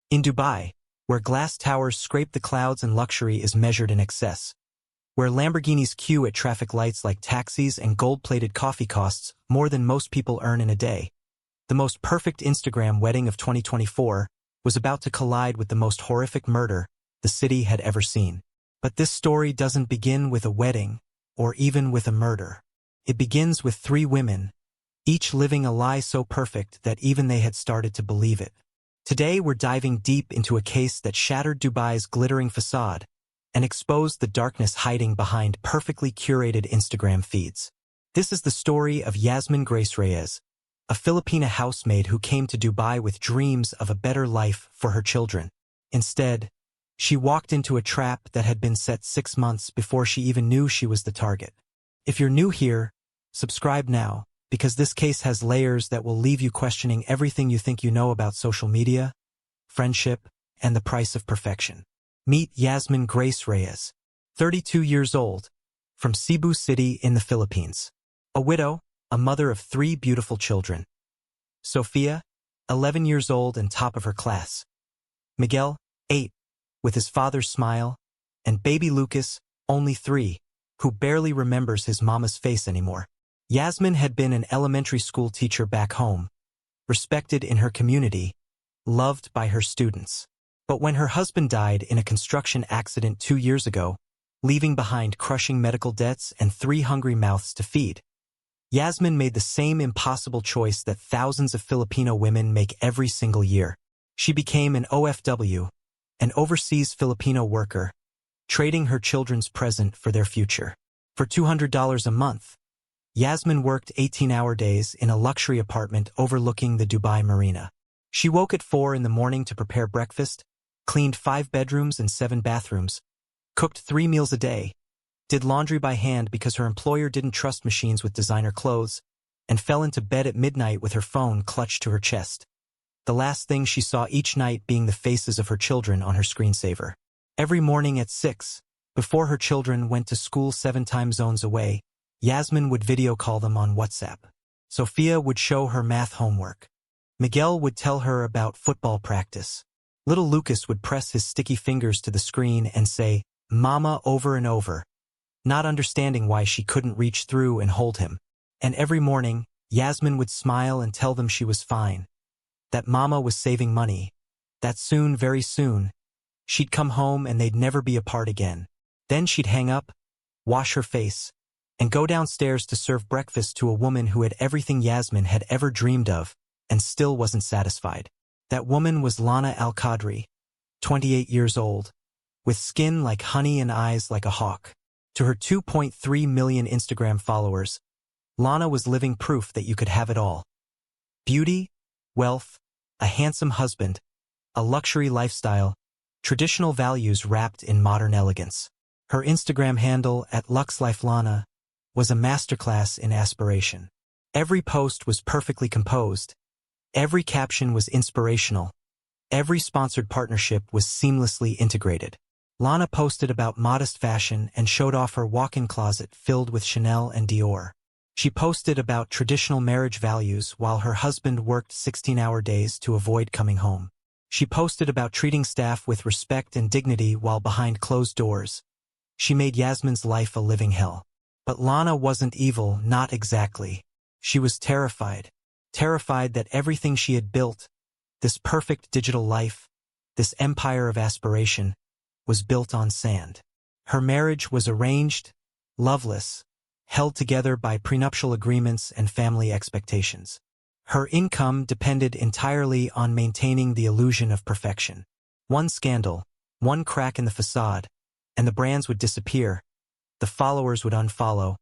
In Dubai, where glass towers scrape the clouds and luxury is measured in excess, where Lamborghinis queue at traffic lights like taxis and gold-plated coffee costs more than most people earn in a day, the most perfect Instagram wedding of 2024 was about to collide with the most horrific murder the city had ever seen. But this story doesn't begin with a wedding or even with a murder. It begins with three women, each living a lie so perfect that even they had started to believe it. Today we're diving deep into a case that shattered Dubai's glittering facade and exposed the darkness hiding behind perfectly curated Instagram feeds. This is the story of Yasmin Grace Reyes, a Filipina housemaid who came to Dubai with dreams of a better life for her children. Instead, she walked into a trap that had been set 6 months before she even knew she was the target. If you're new here, subscribe now, because this case has layers that will leave you questioning everything you think you know about social media, friendship, and the price of perfection. Meet Yasmin Grace Reyes, 32 years old, from Cebu City in the Philippines. A widow, a mother of 3 beautiful children. Sophia, 11 years old and top of her class. Miguel, 8, with his father's smile, and baby Lucas, only 3, who barely remembers his mama's face anymore. Yasmin had been an elementary school teacher back home, respected in her community, loved by her students. But when her husband died in a construction accident 2 years ago, leaving behind crushing medical debts and 3 hungry mouths to feed, Yasmin made the same impossible choice that thousands of Filipino women make every single year. She became an OFW, an overseas Filipino worker, trading her children's present for their future. For $200 a month, Yasmin worked 18-hour days in a luxury apartment overlooking the Dubai Marina. She woke at 4 in the morning to prepare breakfast, cleaned 5 bedrooms and 7 bathrooms, cooked 3 meals a day, did laundry by hand because her employer didn't trust machines with designer clothes, and fell into bed at midnight with her phone clutched to her chest. The last thing she saw each night being the faces of her children on her screensaver. Every morning at 6, before her children went to school 7 time zones away, Yasmin would video call them on WhatsApp. Sophia would show her math homework. Miguel would tell her about football practice. Little Lucas would press his sticky fingers to the screen and say, "Mama," over and over, not understanding why she couldn't reach through and hold him. And every morning, Yasmin would smile and tell them she was fine, that Mama was saving money, that soon, very soon, she'd come home and they'd never be apart again. Then she'd hang up, wash her face, and go downstairs to serve breakfast to a woman who had everything Yasmin had ever dreamed of and still wasn't satisfied. That woman was Lana Al-Qadri, 28 years old, with skin like honey and eyes like a hawk. To her 2.3 million Instagram followers, Lana was living proof that you could have it all. Beauty, wealth, a handsome husband, a luxury lifestyle, traditional values wrapped in modern elegance. Her Instagram handle @LuxLifeLana was a masterclass in aspiration. Every post was perfectly composed. Every caption was inspirational. Every sponsored partnership was seamlessly integrated. Lana posted about modest fashion and showed off her walk-in closet filled with Chanel and Dior. She posted about traditional marriage values while her husband worked 16-hour days to avoid coming home. She posted about treating staff with respect and dignity while behind closed doors. She made Yasmin's life a living hell. But Lana wasn't evil, not exactly. She was terrified. Terrified that everything she had built, this perfect digital life, this empire of aspiration, was built on sand. Her marriage was arranged, loveless, held together by prenuptial agreements and family expectations. Her income depended entirely on maintaining the illusion of perfection. One scandal, one crack in the facade, and the brands would disappear, the followers would unfollow,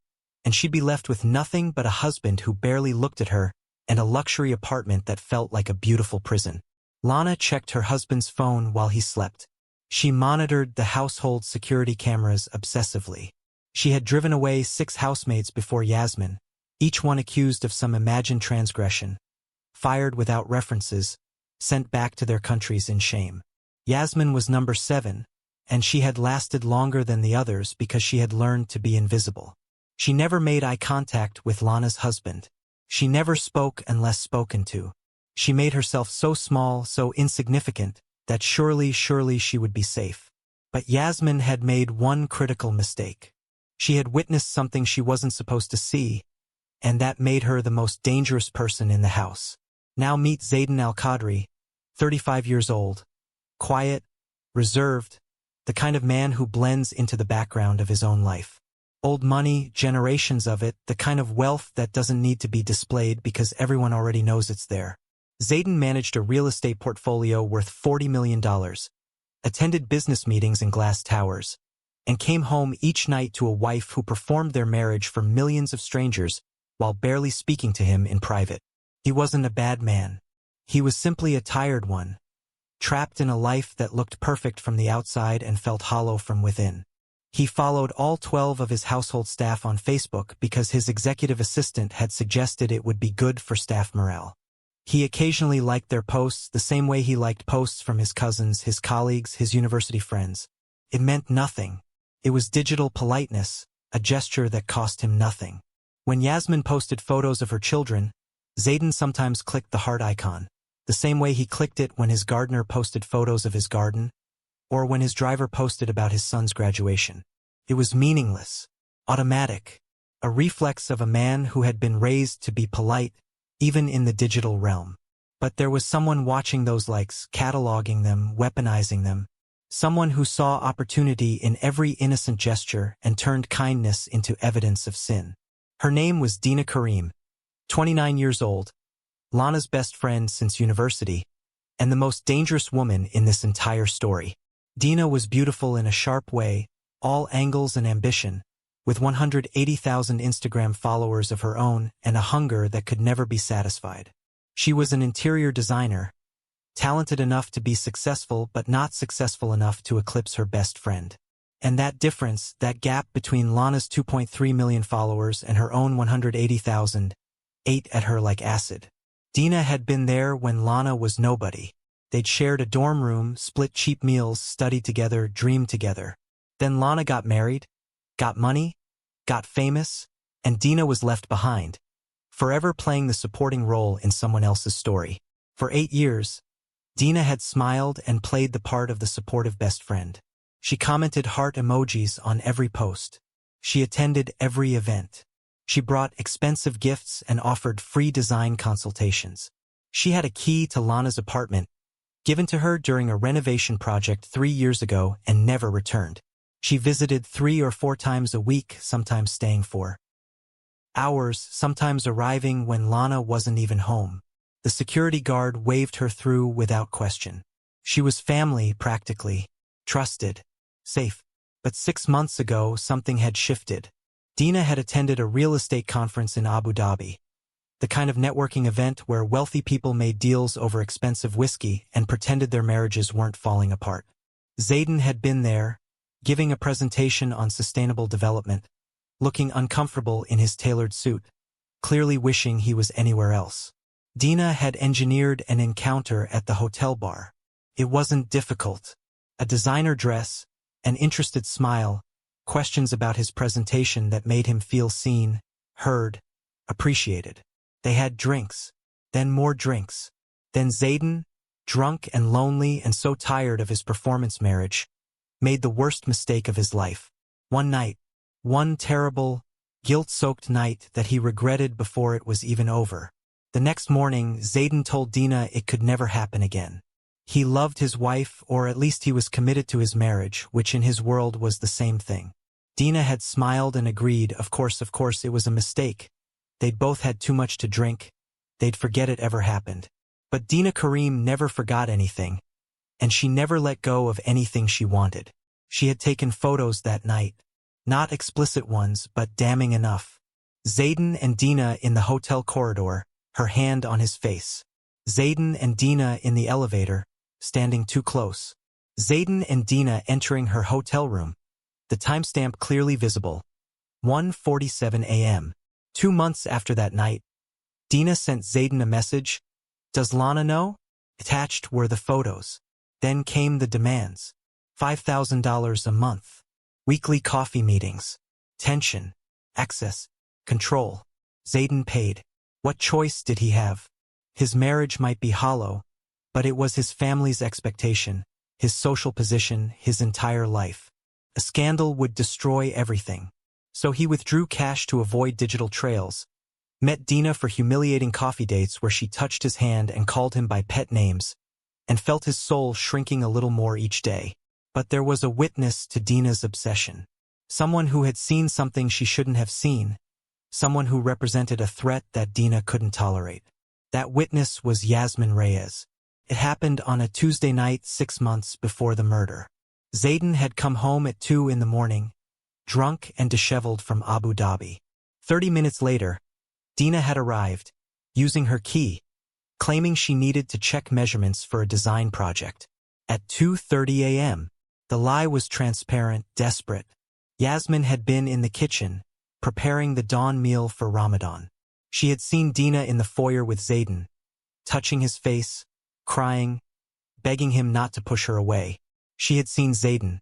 and she'd be left with nothing but a husband who barely looked at her and a luxury apartment that felt like a beautiful prison. Lana checked her husband's phone while he slept. She monitored the household security cameras obsessively. She had driven away 6 housemaids before Yasmin, each one accused of some imagined transgression, fired without references, sent back to their countries in shame. Yasmin was number 7, and she had lasted longer than the others because she had learned to be invisible. She never made eye contact with Lana's husband. She never spoke unless spoken to. She made herself so small, so insignificant, that surely she would be safe. But Yasmin had made one critical mistake. She had witnessed something she wasn't supposed to see, and that made her the most dangerous person in the house. Now meet Zayden Al-Qadri, 35 years old, quiet, reserved, the kind of man who blends into the background of his own life. Old money, generations of it, the kind of wealth that doesn't need to be displayed because everyone already knows it's there. Zayden managed a real estate portfolio worth $40 million, attended business meetings in glass towers, and came home each night to a wife who performed their marriage for millions of strangers while barely speaking to him in private. He wasn't a bad man. He was simply a tired one, trapped in a life that looked perfect from the outside and felt hollow from within. He followed all 12 of his household staff on Facebook because his executive assistant had suggested it would be good for staff morale. He occasionally liked their posts the same way he liked posts from his cousins, his colleagues, his university friends. It meant nothing. It was digital politeness, a gesture that cost him nothing. When Yasmin posted photos of her children, Zayden sometimes clicked the heart icon, the same way he clicked it when his gardener posted photos of his garden, or when his driver posted about his son's graduation. It was meaningless, automatic, a reflex of a man who had been raised to be polite, even in the digital realm. But there was someone watching those likes, cataloging them, weaponizing them, someone who saw opportunity in every innocent gesture and turned kindness into evidence of sin. Her name was Dina Karim, 29 years old, Lana's best friend since university, and the most dangerous woman in this entire story. Dina was beautiful in a sharp way, all angles and ambition, with 180,000 Instagram followers of her own and a hunger that could never be satisfied. She was an interior designer, talented enough to be successful but not successful enough to eclipse her best friend. And that difference, that gap between Lana's 2.3 million followers and her own 180,000, ate at her like acid. Dina had been there when Lana was nobody. They'd shared a dorm room, split cheap meals, studied together, dreamed together. Then Lana got married, got money, got famous, and Dina was left behind, forever playing the supporting role in someone else's story. For 8 years, Dina had smiled and played the part of the supportive best friend. She commented heart emojis on every post. She attended every event. She brought expensive gifts and offered free design consultations. She had a key to Lana's apartment, given to her during a renovation project 3 years ago, and never returned. She visited 3 or 4 times a week, sometimes staying for hours, sometimes arriving when Lana wasn't even home. The security guard waved her through without question. She was family, practically, trusted, safe. But 6 months ago, something had shifted. Dina had attended a real estate conference in Abu Dhabi, the kind of networking event where wealthy people made deals over expensive whiskey and pretended their marriages weren't falling apart. Zayden had been there, giving a presentation on sustainable development, looking uncomfortable in his tailored suit, clearly wishing he was anywhere else. Dina had engineered an encounter at the hotel bar. It wasn't difficult. A designer dress, an interested smile, questions about his presentation that made him feel seen, heard, appreciated. They had drinks, then more drinks. Then Zayden, drunk and lonely and so tired of his performance marriage, made the worst mistake of his life. One night, one terrible, guilt-soaked night that he regretted before it was even over. The next morning, Zayden told Dina it could never happen again. He loved his wife, or at least he was committed to his marriage, which in his world was the same thing. Dina had smiled and agreed, of course it was a mistake. They'd both had too much to drink. They'd forget it ever happened. But Dina Karim never forgot anything, and she never let go of anything she wanted. She had taken photos that night. Not explicit ones, but damning enough. Zayden and Dina in the hotel corridor, her hand on his face. Zayden and Dina in the elevator, standing too close. Zayden and Dina entering her hotel room, the timestamp clearly visible. 1:47 a.m. 2 months after that night, Dina sent Zayden a message. Does Lana know? Attached were the photos. Then came the demands. $5,000 a month. Weekly coffee meetings. Tension. Access. Control. Zayden paid. What choice did he have? His marriage might be hollow, but it was his family's expectation, his social position, his entire life. A scandal would destroy everything. So he withdrew cash to avoid digital trails, met Dina for humiliating coffee dates where she touched his hand and called him by pet names, and felt his soul shrinking a little more each day. But there was a witness to Dina's obsession. Someone who had seen something she shouldn't have seen. Someone who represented a threat that Dina couldn't tolerate. That witness was Yasmin Reyes. It happened on a Tuesday night 6 months before the murder. Zayden had come home at 2 in the morning, drunk and disheveled from Abu Dhabi. 30 minutes later, Dina had arrived, using her key, claiming she needed to check measurements for a design project. At 2:30 a.m., the lie was transparent, desperate. Yasmin had been in the kitchen, preparing the dawn meal for Ramadan. She had seen Dina in the foyer with Zayden, touching his face, crying, begging him not to push her away. She had seen Zayden,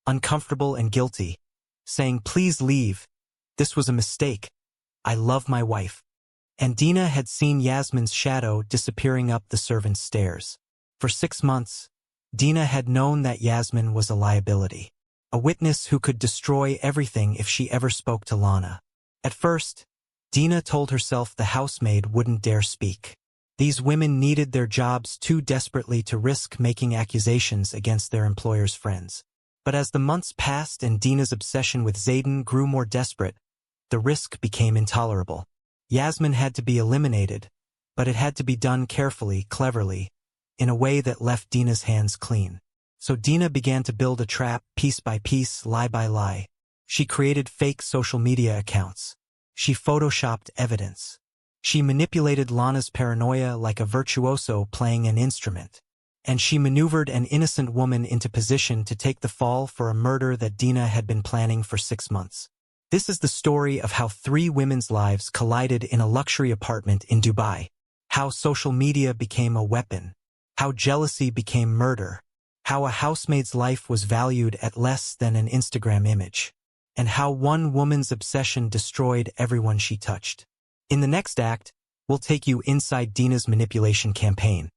uncomfortable and guilty, saying, "Please leave. This was a mistake. I love my wife." And Dina had seen Yasmin's shadow disappearing up the servants' stairs. For 6 months, Dina had known that Yasmin was a liability, a witness who could destroy everything if she ever spoke to Lana. At first, Dina told herself the housemaid wouldn't dare speak. These women needed their jobs too desperately to risk making accusations against their employer's friends. But as the months passed and Dina's obsession with Zayden grew more desperate, the risk became intolerable. Yasmin had to be eliminated, but it had to be done carefully, cleverly, in a way that left Dina's hands clean. So Dina began to build a trap, piece by piece, lie by lie. She created fake social media accounts. She photoshopped evidence. She manipulated Lana's paranoia like a virtuoso playing an instrument. And she maneuvered an innocent woman into position to take the fall for a murder that Dina had been planning for 6 months. This is the story of how 3 women's lives collided in a luxury apartment in Dubai. How social media became a weapon. How jealousy became murder. How a housemaid's life was valued at less than an Instagram image. And how one woman's obsession destroyed everyone she touched. In the next act, we'll take you inside Dina's manipulation campaign.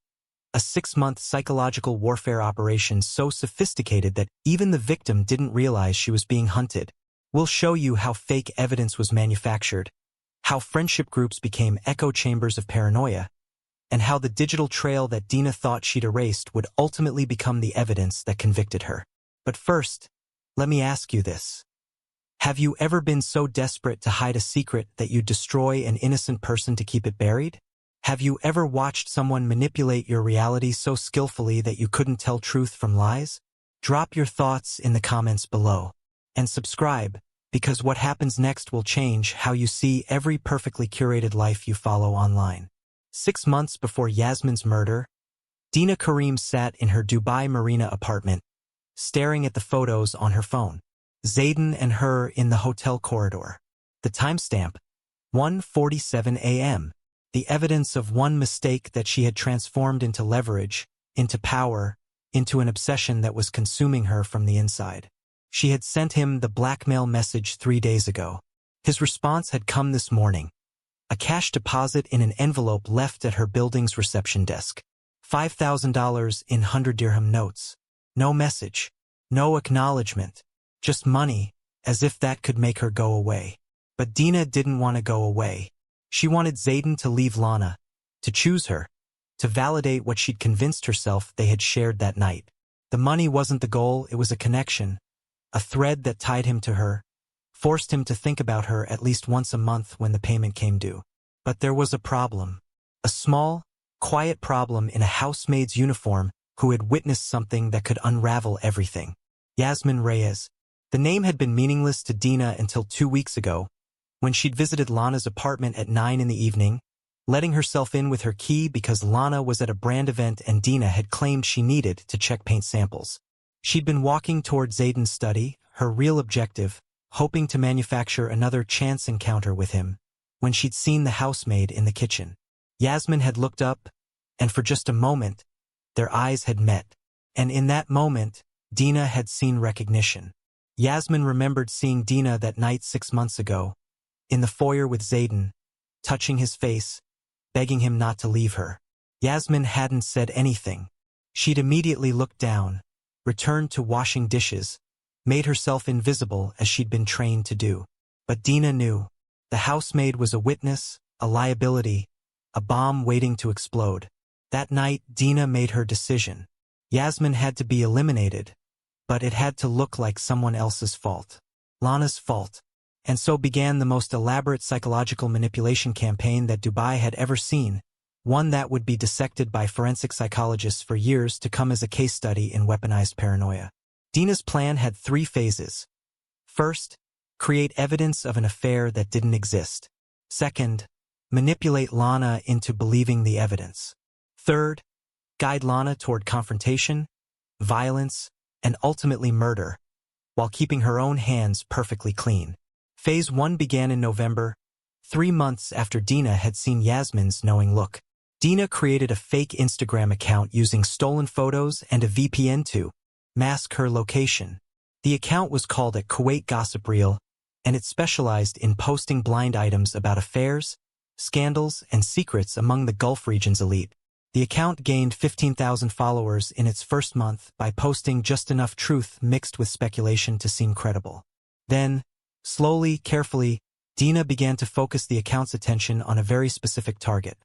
A 6-month psychological warfare operation so sophisticated that even the victim didn't realize she was being hunted. We'll show you how fake evidence was manufactured, how friendship groups became echo chambers of paranoia, and how the digital trail that Dina thought she'd erased would ultimately become the evidence that convicted her. But first, let me ask you this. Have you ever been so desperate to hide a secret that you destroy an innocent person to keep it buried? Have you ever watched someone manipulate your reality so skillfully that you couldn't tell truth from lies? Drop your thoughts in the comments below. And subscribe, because what happens next will change how you see every perfectly curated life you follow online. 6 months before Yasmin's murder, Dina Karim sat in her Dubai Marina apartment, staring at the photos on her phone. Zayden and her in the hotel corridor. The timestamp, 1:47 a.m. The evidence of one mistake that she had transformed into leverage, into power, into an obsession that was consuming her from the inside. She had sent him the blackmail message 3 days ago. His response had come this morning. A cash deposit in an envelope left at her building's reception desk. $5,000 in 100 dirham notes. No message. No acknowledgement. Just money, as if that could make her go away. But Dina didn't want to go away. She wanted Zayden to leave Lana, to choose her, to validate what she'd convinced herself they had shared that night. The money wasn't the goal, it was a connection, a thread that tied him to her, forced him to think about her at least once a month when the payment came due. But there was a problem. A small, quiet problem in a housemaid's uniform who had witnessed something that could unravel everything. Yasmin Reyes. The name had been meaningless to Dina until 2 weeks ago, when she'd visited Lana's apartment at 9 in the evening, letting herself in with her key because Lana was at a brand event and Dina had claimed she needed to check paint samples. She'd been walking toward Zayden's study, her real objective, hoping to manufacture another chance encounter with him, when she'd seen the housemaid in the kitchen. Yasmin had looked up, and for just a moment, their eyes had met. And in that moment, Dina had seen recognition. Yasmin remembered seeing Dina that night 6 months ago, in the foyer with Zayden, touching his face, begging him not to leave her. Yasmin hadn't said anything. She'd immediately looked down, returned to washing dishes, made herself invisible as she'd been trained to do. But Dina knew. The housemaid was a witness, a liability, a bomb waiting to explode. That night, Dina made her decision. Yasmin had to be eliminated, but it had to look like someone else's fault. Lana's fault. And so began the most elaborate psychological manipulation campaign that Dubai had ever seen, one that would be dissected by forensic psychologists for years to come as a case study in weaponized paranoia. Dina's plan had 3 phases. First, create evidence of an affair that didn't exist. Second, manipulate Lana into believing the evidence. Third, guide Lana toward confrontation, violence, and ultimately murder, while keeping her own hands perfectly clean. Phase 1 began in November, 3 months after Dina had seen Yasmin's knowing look. Dina created a fake Instagram account using stolen photos and a VPN to mask her location. The account was called a Kuwait Gossip Reel, and it specialized in posting blind items about affairs, scandals, and secrets among the Gulf region's elite. The account gained 15,000 followers in its first month by posting just enough truth mixed with speculation to seem credible. Then, slowly, carefully, Dina began to focus the account's attention on a very specific target: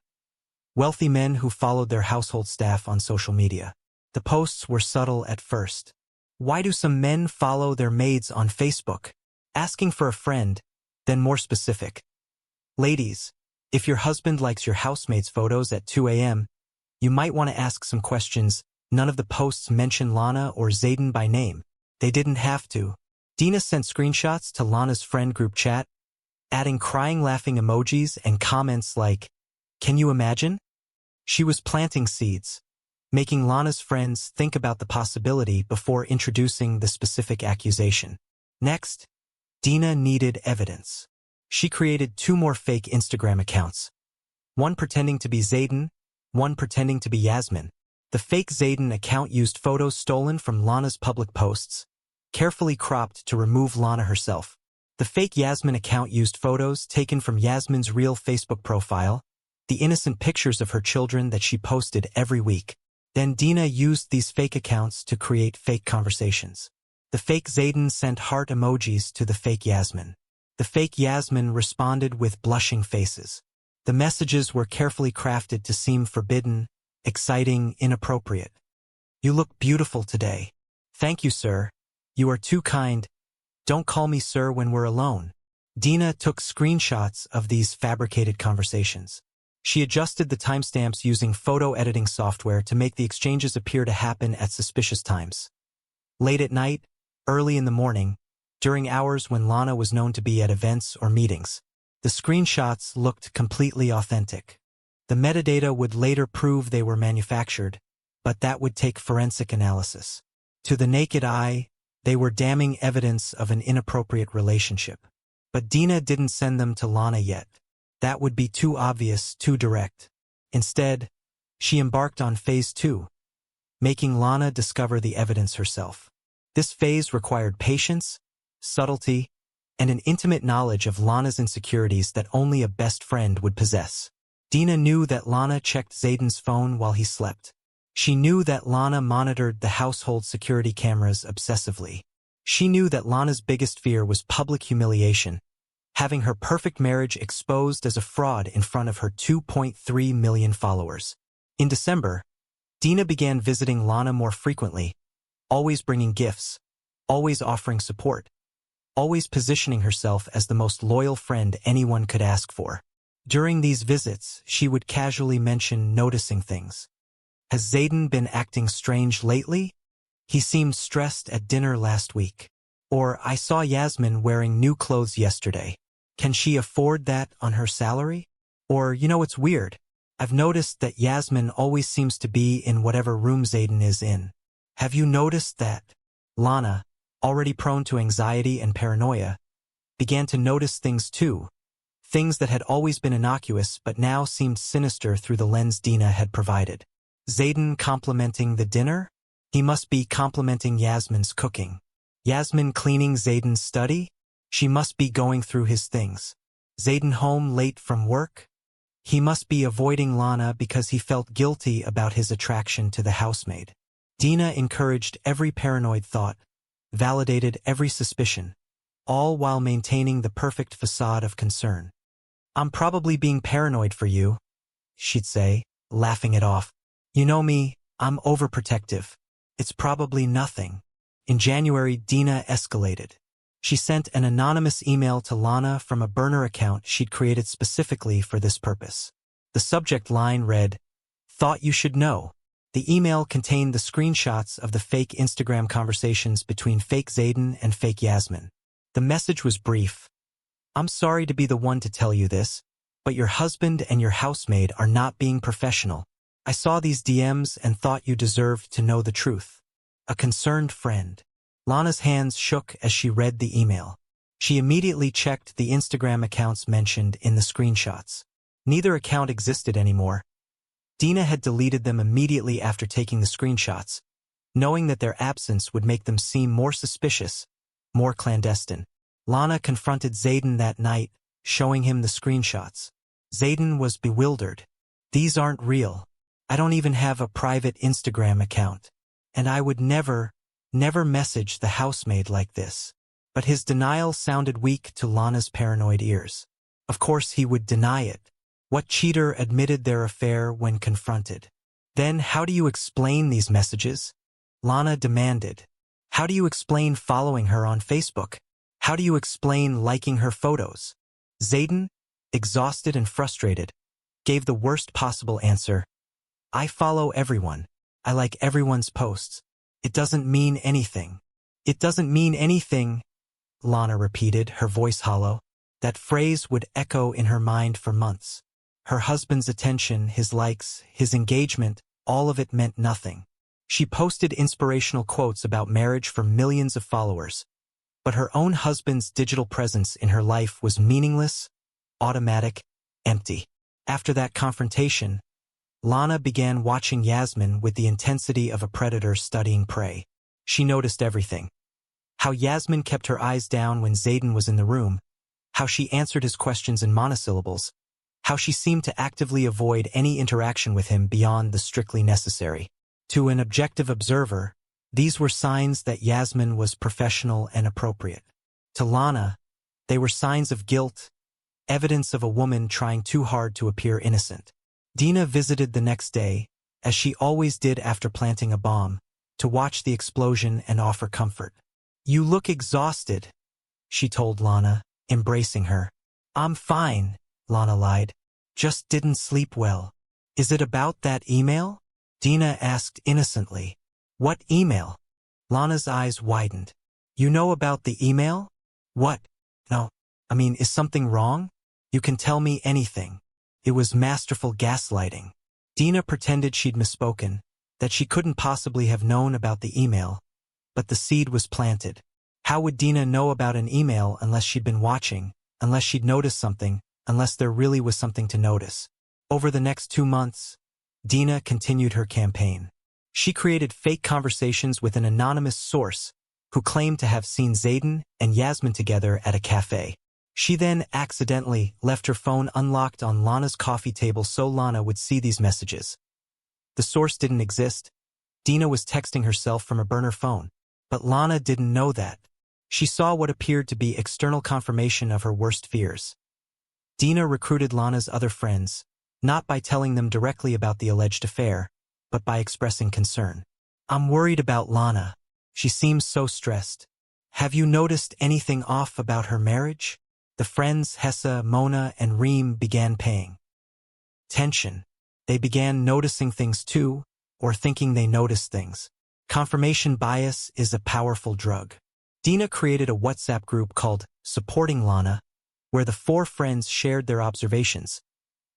wealthy men who followed their household staff on social media. The posts were subtle at first. Why do some men follow their maids on Facebook? Asking for a friend, then more specific. Ladies, if your husband likes your housemaid's photos at 2 a.m., you might want to ask some questions. None of the posts mention Lana or Zayden by name. They didn't have to. Dina sent screenshots to Lana's friend group chat, adding crying laughing emojis and comments like, "Can you imagine?" She was planting seeds, making Lana's friends think about the possibility before introducing the specific accusation. Next, Dina needed evidence. She created 2 more fake Instagram accounts, one pretending to be Zayden, one pretending to be Yasmin. The fake Zayden account used photos stolen from Lana's public posts, carefully cropped to remove Lana herself. The fake Yasmin account used photos taken from Yasmin's real Facebook profile, the innocent pictures of her children that she posted every week. Then Dina used these fake accounts to create fake conversations. The fake Zayden sent heart emojis to the fake Yasmin. The fake Yasmin responded with blushing faces. The messages were carefully crafted to seem forbidden, exciting, inappropriate. "You look beautiful today. Thank you, sir. You are too kind. Don't call me sir when we're alone." Dina took screenshots of these fabricated conversations. She adjusted the timestamps using photo editing software to make the exchanges appear to happen at suspicious times. Late at night, early in the morning, during hours when Lana was known to be at events or meetings, the screenshots looked completely authentic. The metadata would later prove they were manufactured, but that would take forensic analysis. To the naked eye, they were damning evidence of an inappropriate relationship. But Dina didn't send them to Lana yet. That would be too obvious, too direct. Instead, she embarked on phase 2, making Lana discover the evidence herself. This phase required patience, subtlety, and an intimate knowledge of Lana's insecurities that only a best friend would possess. Dina knew that Lana checked Zayden's phone while he slept. She knew that Lana monitored the household security cameras obsessively. She knew that Lana's biggest fear was public humiliation, having her perfect marriage exposed as a fraud in front of her 2.3 million followers. In December, Dina began visiting Lana more frequently, always bringing gifts, always offering support, always positioning herself as the most loyal friend anyone could ask for. During these visits, she would casually mention noticing things. "Has Zayden been acting strange lately? He seemed stressed at dinner last week." Or, "I saw Yasmin wearing new clothes yesterday. Can she afford that on her salary?" Or, "It's weird. I've noticed that Yasmin always seems to be in whatever room Zayden is in. Have you noticed that?" Lana, already prone to anxiety and paranoia, began to notice things too. Things that had always been innocuous but now seemed sinister through the lens Dina had provided. Zayden complimenting the dinner? He must be complimenting Yasmin's cooking. Yasmin cleaning Zayden's study? She must be going through his things. Zayden home late from work? He must be avoiding Lana because he felt guilty about his attraction to the housemaid. Dina encouraged every paranoid thought, validated every suspicion, all while maintaining the perfect facade of concern. "I'm probably being paranoid for you," she'd say, laughing it off. "You know me, I'm overprotective. It's probably nothing." In January, Dina escalated. She sent an anonymous email to Lana from a burner account she'd created specifically for this purpose. The subject line read, "Thought you should know." The email contained the screenshots of the fake Instagram conversations between fake Zayden and fake Yasmin. The message was brief. "I'm sorry to be the one to tell you this, but your husband and your housemaid are not being professional. I saw these DMs and thought you deserved to know the truth. A concerned friend." Lana's hands shook as she read the email. She immediately checked the Instagram accounts mentioned in the screenshots. Neither account existed anymore. Dina had deleted them immediately after taking the screenshots, knowing that their absence would make them seem more suspicious, more clandestine. Lana confronted Zayden that night, showing him the screenshots. Zayden was bewildered. "These aren't real. I don't even have a private Instagram account. And I would never message the housemaid like this." But his denial sounded weak to Lana's paranoid ears. Of course he would deny it. What cheater admitted their affair when confronted? "Then how do you explain these messages?" Lana demanded. "How do you explain following her on Facebook? How do you explain liking her photos?" Zayden, exhausted and frustrated, gave the worst possible answer. "I follow everyone. I like everyone's posts. It doesn't mean anything." "It doesn't mean anything," Lana repeated, her voice hollow. That phrase would echo in her mind for months. Her husband's attention, his likes, his engagement, all of it meant nothing. She posted inspirational quotes about marriage for millions of followers. But her own husband's digital presence in her life was meaningless, automatic, empty. After that confrontation, Lana began watching Yasmin with the intensity of a predator studying prey. She noticed everything. How Yasmin kept her eyes down when Zayden was in the room, how she answered his questions in monosyllables, how she seemed to actively avoid any interaction with him beyond the strictly necessary. To an objective observer, these were signs that Yasmin was professional and appropriate. To Lana, they were signs of guilt, evidence of a woman trying too hard to appear innocent. Dina visited the next day, as she always did after planting a bomb, to watch the explosion and offer comfort. "You look exhausted," she told Lana, embracing her. "I'm fine," Lana lied. "Just didn't sleep well." "Is it about that email?" Dina asked innocently. "What email?" Lana's eyes widened. "You know about the email?" "What? No. Is something wrong? You can tell me anything." It was masterful gaslighting. Dina pretended she'd misspoken, that she couldn't possibly have known about the email, but the seed was planted. How would Dina know about an email unless she'd been watching, unless she'd noticed something, unless there really was something to notice? Over the next 2 months, Dina continued her campaign. She created fake conversations with an anonymous source who claimed to have seen Zayden and Yasmin together at a cafe. She then accidentally left her phone unlocked on Lana's coffee table so Lana would see these messages. The source didn't exist. Dina was texting herself from a burner phone. But Lana didn't know that. She saw what appeared to be external confirmation of her worst fears. Dina recruited Lana's other friends, not by telling them directly about the alleged affair, but by expressing concern. "I'm worried about Lana. She seems so stressed. Have you noticed anything off about her marriage?" The friends Hessa, Mona, and Reem began paying attention. They began noticing things too, or thinking they noticed things. Confirmation bias is a powerful drug. Dina created a WhatsApp group called Supporting Lana, where the 4 friends shared their observations,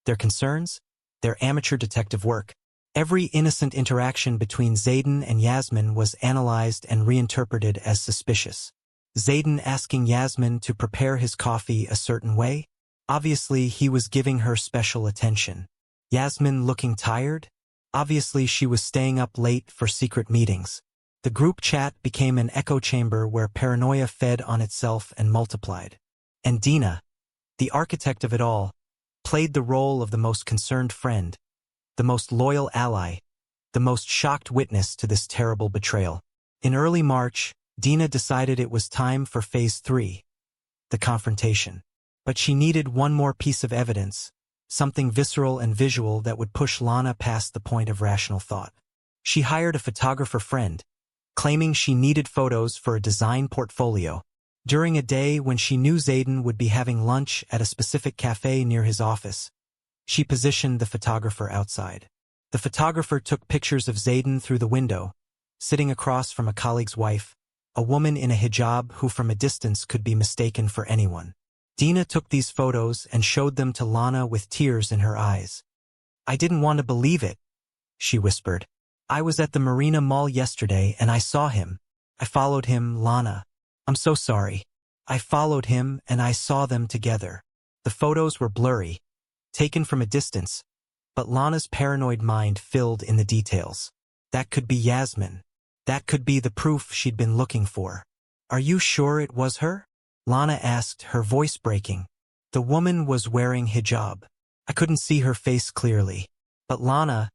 their concerns, their amateur detective work. Every innocent interaction between Zayden and Yasmin was analyzed and reinterpreted as suspicious. Zayden asking Yasmin to prepare his coffee a certain way? Obviously, he was giving her special attention. Yasmin looking tired? Obviously, she was staying up late for secret meetings. The group chat became an echo chamber where paranoia fed on itself and multiplied. And Dina, the architect of it all, played the role of the most concerned friend, the most loyal ally, the most shocked witness to this terrible betrayal. In early March, Dina decided it was time for Phase 3, the confrontation. But she needed one more piece of evidence, something visceral and visual that would push Lana past the point of rational thought. She hired a photographer friend, claiming she needed photos for a design portfolio. During a day when she knew Zayden would be having lunch at a specific cafe near his office, she positioned the photographer outside. The photographer took pictures of Zayden through the window, sitting across from a colleague's wife, a woman in a hijab who from a distance could be mistaken for anyone. Dina took these photos and showed them to Lana with tears in her eyes. "I didn't want to believe it," she whispered. "I was at the Marina Mall yesterday and I saw him. I followed him, Lana. I'm so sorry. I followed him and I saw them together." The photos were blurry, taken from a distance, but Lana's paranoid mind filled in the details. That could be Yasmin. That could be the proof she'd been looking for. "Are you sure it was her?" Lana asked, her voice breaking. The woman was wearing hijab. I couldn't see her face clearly. "But Lana,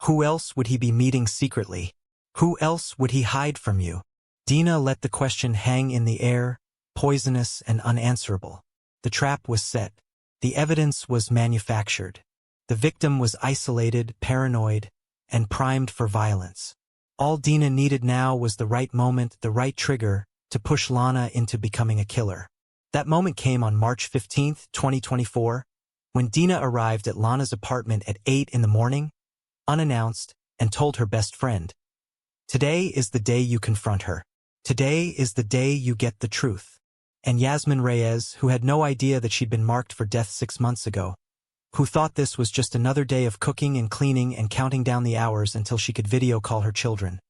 who else would he be meeting secretly? Who else would he hide from you?" Dina let the question hang in the air, poisonous and unanswerable. The trap was set. The evidence was manufactured. The victim was isolated, paranoid, and primed for violence. All Dina needed now was the right moment, the right trigger, to push Lana into becoming a killer. That moment came on March 15, 2024, when Dina arrived at Lana's apartment at 8 in the morning, unannounced, and told her best friend, "Today is the day you confront her. Today is the day you get the truth." And Yasmin Reyes, who had no idea that she'd been marked for death 6 months ago, who thought this was just another day of cooking and cleaning and counting down the hours until she could video call her children,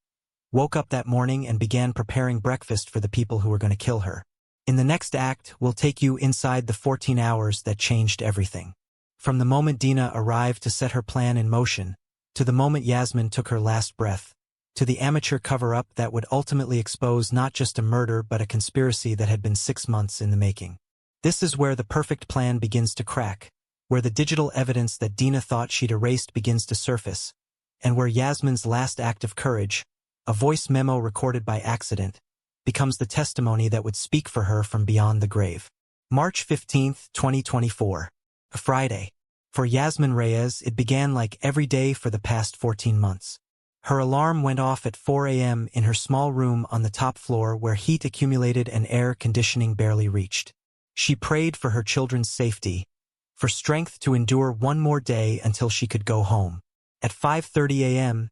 woke up that morning and began preparing breakfast for the people who were going to kill her. In the next act, we'll take you inside the 14 hours that changed everything. From the moment Dina arrived to set her plan in motion, to the moment Yasmin took her last breath, to the amateur cover-up that would ultimately expose not just a murder but a conspiracy that had been 6 months in the making. This is where the perfect plan begins to crack, where the digital evidence that Dina thought she'd erased begins to surface, and where Yasmin's last act of courage, a voice memo recorded by accident, becomes the testimony that would speak for her from beyond the grave. March 15, 2024. A Friday. For Yasmin Reyes, it began like every day for the past 14 months. Her alarm went off at 4 a.m. in her small room on the top floor where heat accumulated and air conditioning barely reached. She prayed for her children's safety, for strength to endure one more day until she could go home. At 5:30 a.m.,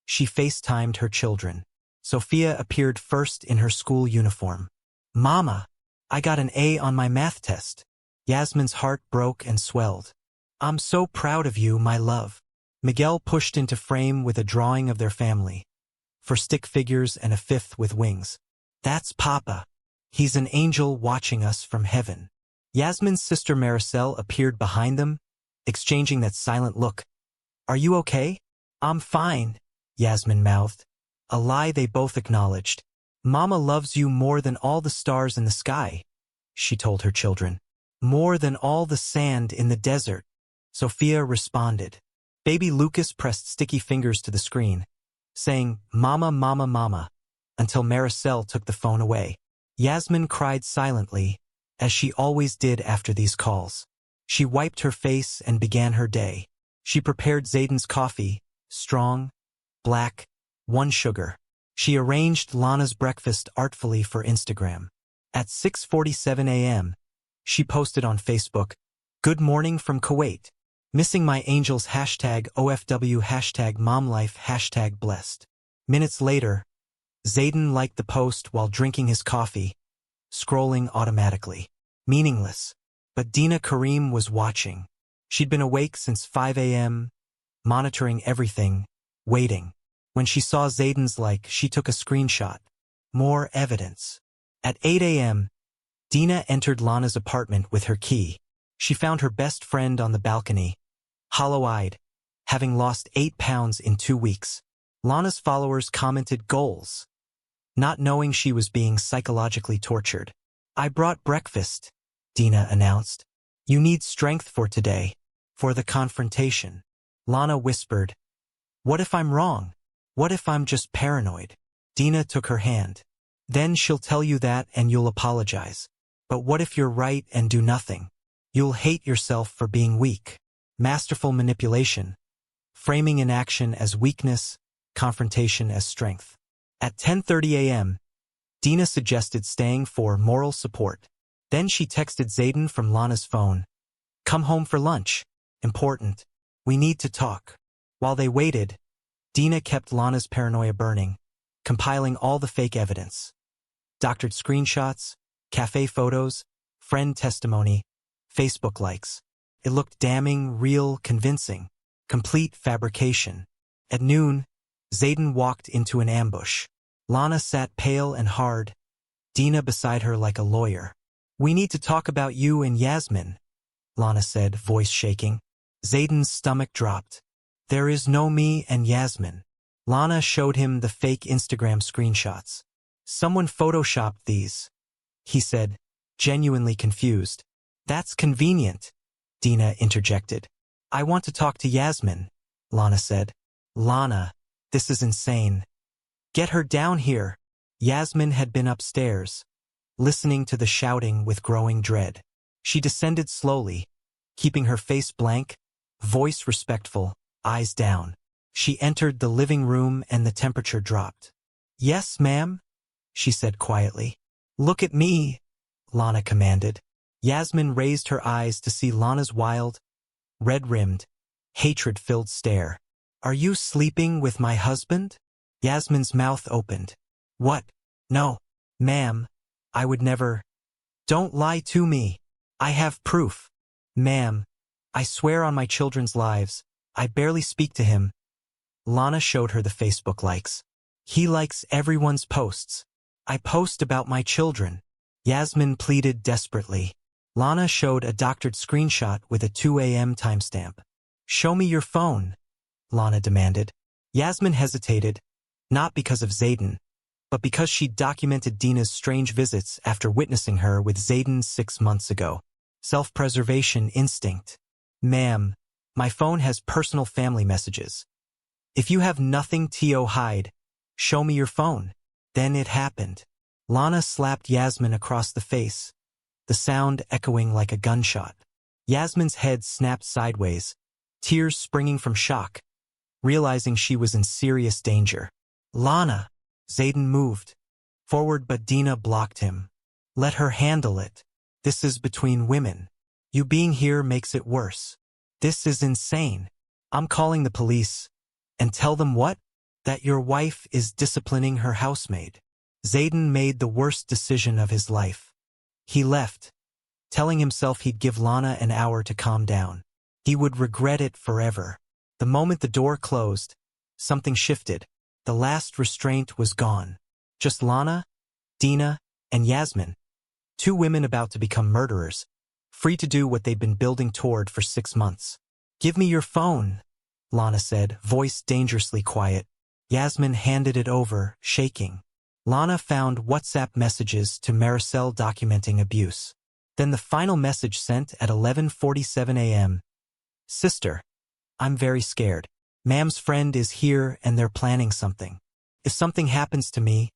she FaceTimed her children. Sophia appeared first in her school uniform. "Mama, I got an A on my math test." Yasmin's heart broke and swelled. "I'm so proud of you, my love." Miguel pushed into frame with a drawing of their family, 4 stick figures and a 5th with wings. "That's Papa. He's an angel watching us from heaven." Yasmin's sister Maricel appeared behind them, exchanging that silent look. "Are you okay?" "I'm fine," Yasmin mouthed, a lie they both acknowledged. "Mama loves you more than all the stars in the sky," she told her children. "More than all the sand in the desert," Sophia responded. Baby Lucas pressed sticky fingers to the screen, saying, "Mama, mama, mama," until Maricel took the phone away. Yasmin cried silently, as she always did after these calls. She wiped her face and began her day. She prepared Zayden's coffee, strong, black, 1 sugar. She arranged Lana's breakfast artfully for Instagram. At 6:47 a.m., she posted on Facebook, "Good morning from Kuwait. Missing my angels #OFW #MomLife #blessed." Minutes later, Zayden liked the post while drinking his coffee, scrolling automatically. Meaningless. But Dina Karim was watching. She'd been awake since 5 a.m., monitoring everything, waiting. When she saw Zayden's like, she took a screenshot. More evidence. At 8 a.m., Dina entered Lana's apartment with her key. She found her best friend on the balcony, hollow-eyed, having lost 8 pounds in 2 weeks. Lana's followers commented goals, not knowing she was being psychologically tortured. "I brought breakfast," Dina announced. "You need strength for today." For the confrontation. Lana whispered, "What if I'm wrong? What if I'm just paranoid?" Dina took her hand. "Then she'll tell you that and you'll apologize. But what if you're right and do nothing? You'll hate yourself for being weak." Masterful manipulation. Framing inaction as weakness, confrontation as strength. At 10:30 a.m., Dina suggested staying for moral support. Then she texted Zayden from Lana's phone. "Come home for lunch. Important. We need to talk." While they waited, Dina kept Lana's paranoia burning, compiling all the fake evidence. Doctored screenshots, cafe photos, friend testimony, Facebook likes. It looked damning, real, convincing. Complete fabrication. At noon, Zayden walked into an ambush. Lana sat pale and hard, Dina beside her like a lawyer. "We need to talk about you and Yasmin," Lana said, voice shaking. Zayden's stomach dropped. "There is no me and Yasmin." Lana showed him the fake Instagram screenshots. "Someone photoshopped these," he said, genuinely confused. "That's convenient," Dina interjected. "I want to talk to Yasmin," Lana said. "Lana, this is insane. Get her down here." Yasmin had been upstairs, listening to the shouting with growing dread. She descended slowly, keeping her face blank, voice respectful, eyes down. She entered the living room and the temperature dropped. "Yes, ma'am," she said quietly. "Look at me," Lana commanded. Yasmin raised her eyes to see Lana's wild, red-rimmed, hatred-filled stare. "Are you sleeping with my husband?" Yasmin's mouth opened. "What? No, ma'am, I would never." "Don't lie to me. I have proof." "Ma'am, I swear on my children's lives, I barely speak to him." Lana showed her the Facebook likes. "He likes everyone's posts. I post about my children." Yasmin pleaded desperately. Lana showed a doctored screenshot with a 2 a.m. timestamp. "Show me your phone," Lana demanded. Yasmin hesitated, not because of Zayden, but because she'd documented Dina's strange visits after witnessing her with Zayden 6 months ago. Self-preservation instinct. "Ma'am, my phone has personal family messages. If you have nothing to hide, show me your phone." Then it happened. Lana slapped Yasmin across the face, the sound echoing like a gunshot. Yasmin's head snapped sideways, tears springing from shock, realizing she was in serious danger. "Lana!" Zayden moved forward, but Dina blocked him. "Let her handle it. This is between women. You being here makes it worse. This is insane. I'm calling the police." "And tell them what?" "That your wife is disciplining her housemaid." Zayden made the worst decision of his life. He left, telling himself he'd give Lana an hour to calm down. He would regret it forever. The moment the door closed, something shifted. The last restraint was gone. Just Lana, Dina, and Yasmin. 2 women about to become murderers, free to do what they've been building toward for 6 months. "Give me your phone," Lana said, voice dangerously quiet. Yasmin handed it over, shaking. Lana found WhatsApp messages to Maricel documenting abuse. Then the final message sent at 11:47 a.m. "Sister, I'm very scared. Ma'am's friend is here and they're planning something. If something happens to me,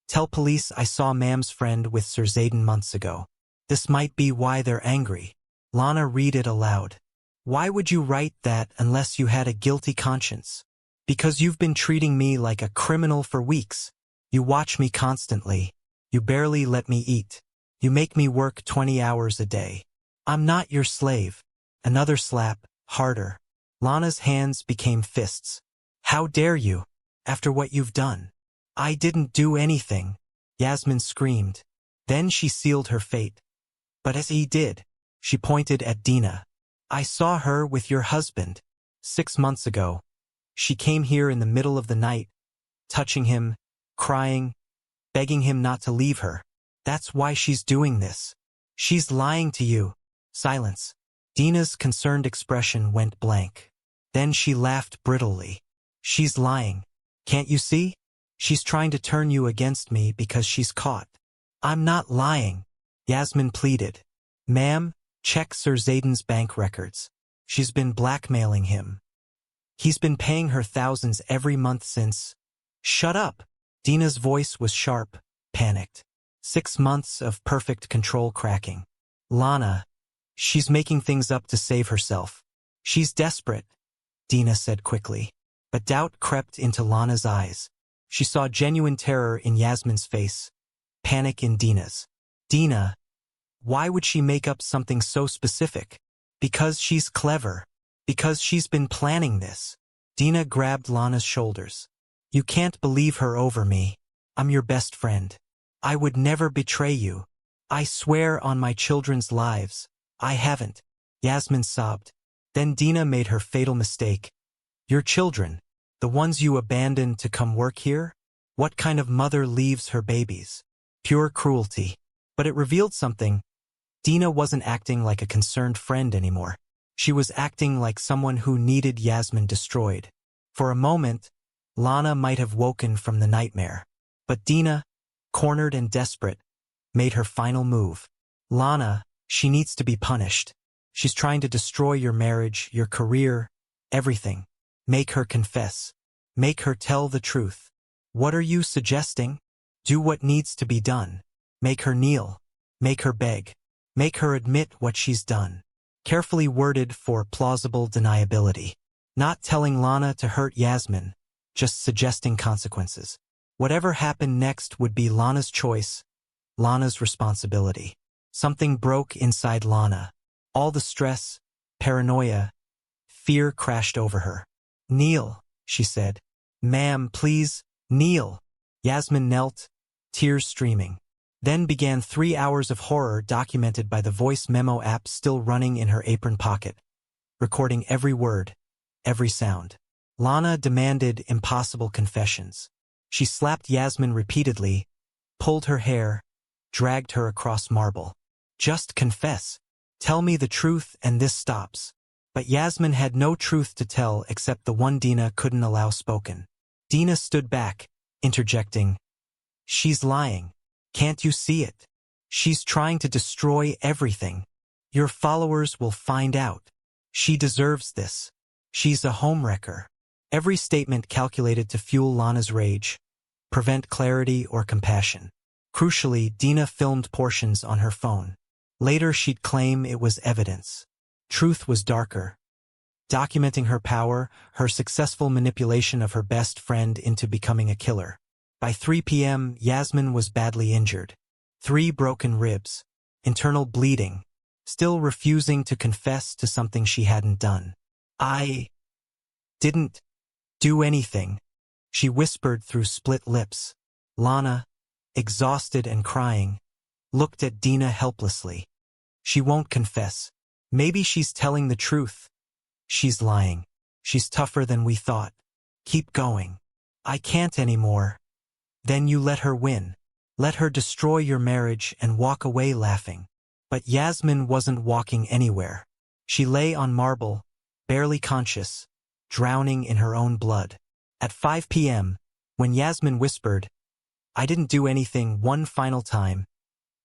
tell police I saw Ma'am's friend with Sir Zayden months ago. This might be why they're angry." Lana read it aloud. "Why would you write that unless you had a guilty conscience? Because you've been treating me like a criminal for weeks. You watch me constantly. You barely let me eat. You make me work 20 hours a day. I'm not your slave." Another slap, harder. Lana's hands became fists. "How dare you? After what you've done." "I didn't do anything," Yasmin screamed. Then she sealed her fate. "But as he did," she pointed at Dina. "I saw her with your husband 6 months ago. She came here in the middle of the night, touching him, crying, begging him not to leave her. That's why she's doing this. She's lying to you." Silence. Dina's concerned expression went blank. Then she laughed brittlely. "She's lying. Can't you see? She's trying to turn you against me because she's caught." "I'm not lying," Yasmin pleaded. "Ma'am, check Sir Zayden's bank records. She's been blackmailing him. He's been paying her thousands every month since. Shut up. Dina's voice was sharp, panicked. 6 months of perfect control cracking. Lana, she's making things up to save herself. She's desperate, Dina said quickly. But doubt crept into Lana's eyes. She saw genuine terror in Yasmin's face, panic in Dina's. Dina, why would she make up something so specific? Because she's clever. Because she's been planning this. Dina grabbed Lana's shoulders. You can't believe her over me. I'm your best friend. I would never betray you. I swear on my children's lives, I haven't. Yasmin sobbed. Then Dina made her fatal mistake. Your children, the ones you abandoned to come work here? What kind of mother leaves her babies? Pure cruelty. But it revealed something. Dina wasn't acting like a concerned friend anymore. She was acting like someone who needed Yasmin destroyed. For a moment, Lana might have woken from the nightmare. But Dina, cornered and desperate, made her final move. Lana, she needs to be punished. She's trying to destroy your marriage, your career, everything. Make her confess. Make her tell the truth. What are you suggesting? Do what needs to be done. Make her kneel. Make her beg. Make her admit what she's done. Carefully worded for plausible deniability. Not telling Lana to hurt Yasmin, just suggesting consequences. Whatever happened next would be Lana's choice, Lana's responsibility. Something broke inside Lana. All the stress, paranoia, fear crashed over her. Kneel, she said. Ma'am, please, kneel. Yasmin knelt, tears streaming. Then began 3 hours of horror documented by the voice memo app still running in her apron pocket, recording every word, every sound. Lana demanded impossible confessions. She slapped Yasmin repeatedly, pulled her hair, dragged her across marble. Just confess. Tell me the truth and this stops. But Yasmin had no truth to tell except the one Dina couldn't allow spoken. Dina stood back, interjecting. She's lying. Can't you see it? She's trying to destroy everything. Your followers will find out. She deserves this. She's a homewrecker. Every statement calculated to fuel Lana's rage, prevent clarity or compassion. Crucially, Dina filmed portions on her phone. Later she'd claim it was evidence. Truth was darker. Documenting her power, her successful manipulation of her best friend into becoming a killer. By 3 p.m., Yasmin was badly injured. 3 broken ribs, internal bleeding, still refusing to confess to something she hadn't done. I didn't do anything, she whispered through split lips. Lana, exhausted and crying, looked at Dina helplessly. She won't confess. Maybe she's telling the truth. She's lying. She's tougher than we thought. Keep going. I can't anymore. Then you let her win. Let her destroy your marriage and walk away laughing. But Yasmin wasn't walking anywhere. She lay on marble, barely conscious, drowning in her own blood. At 5 p.m., when Yasmin whispered, I didn't do anything one final time,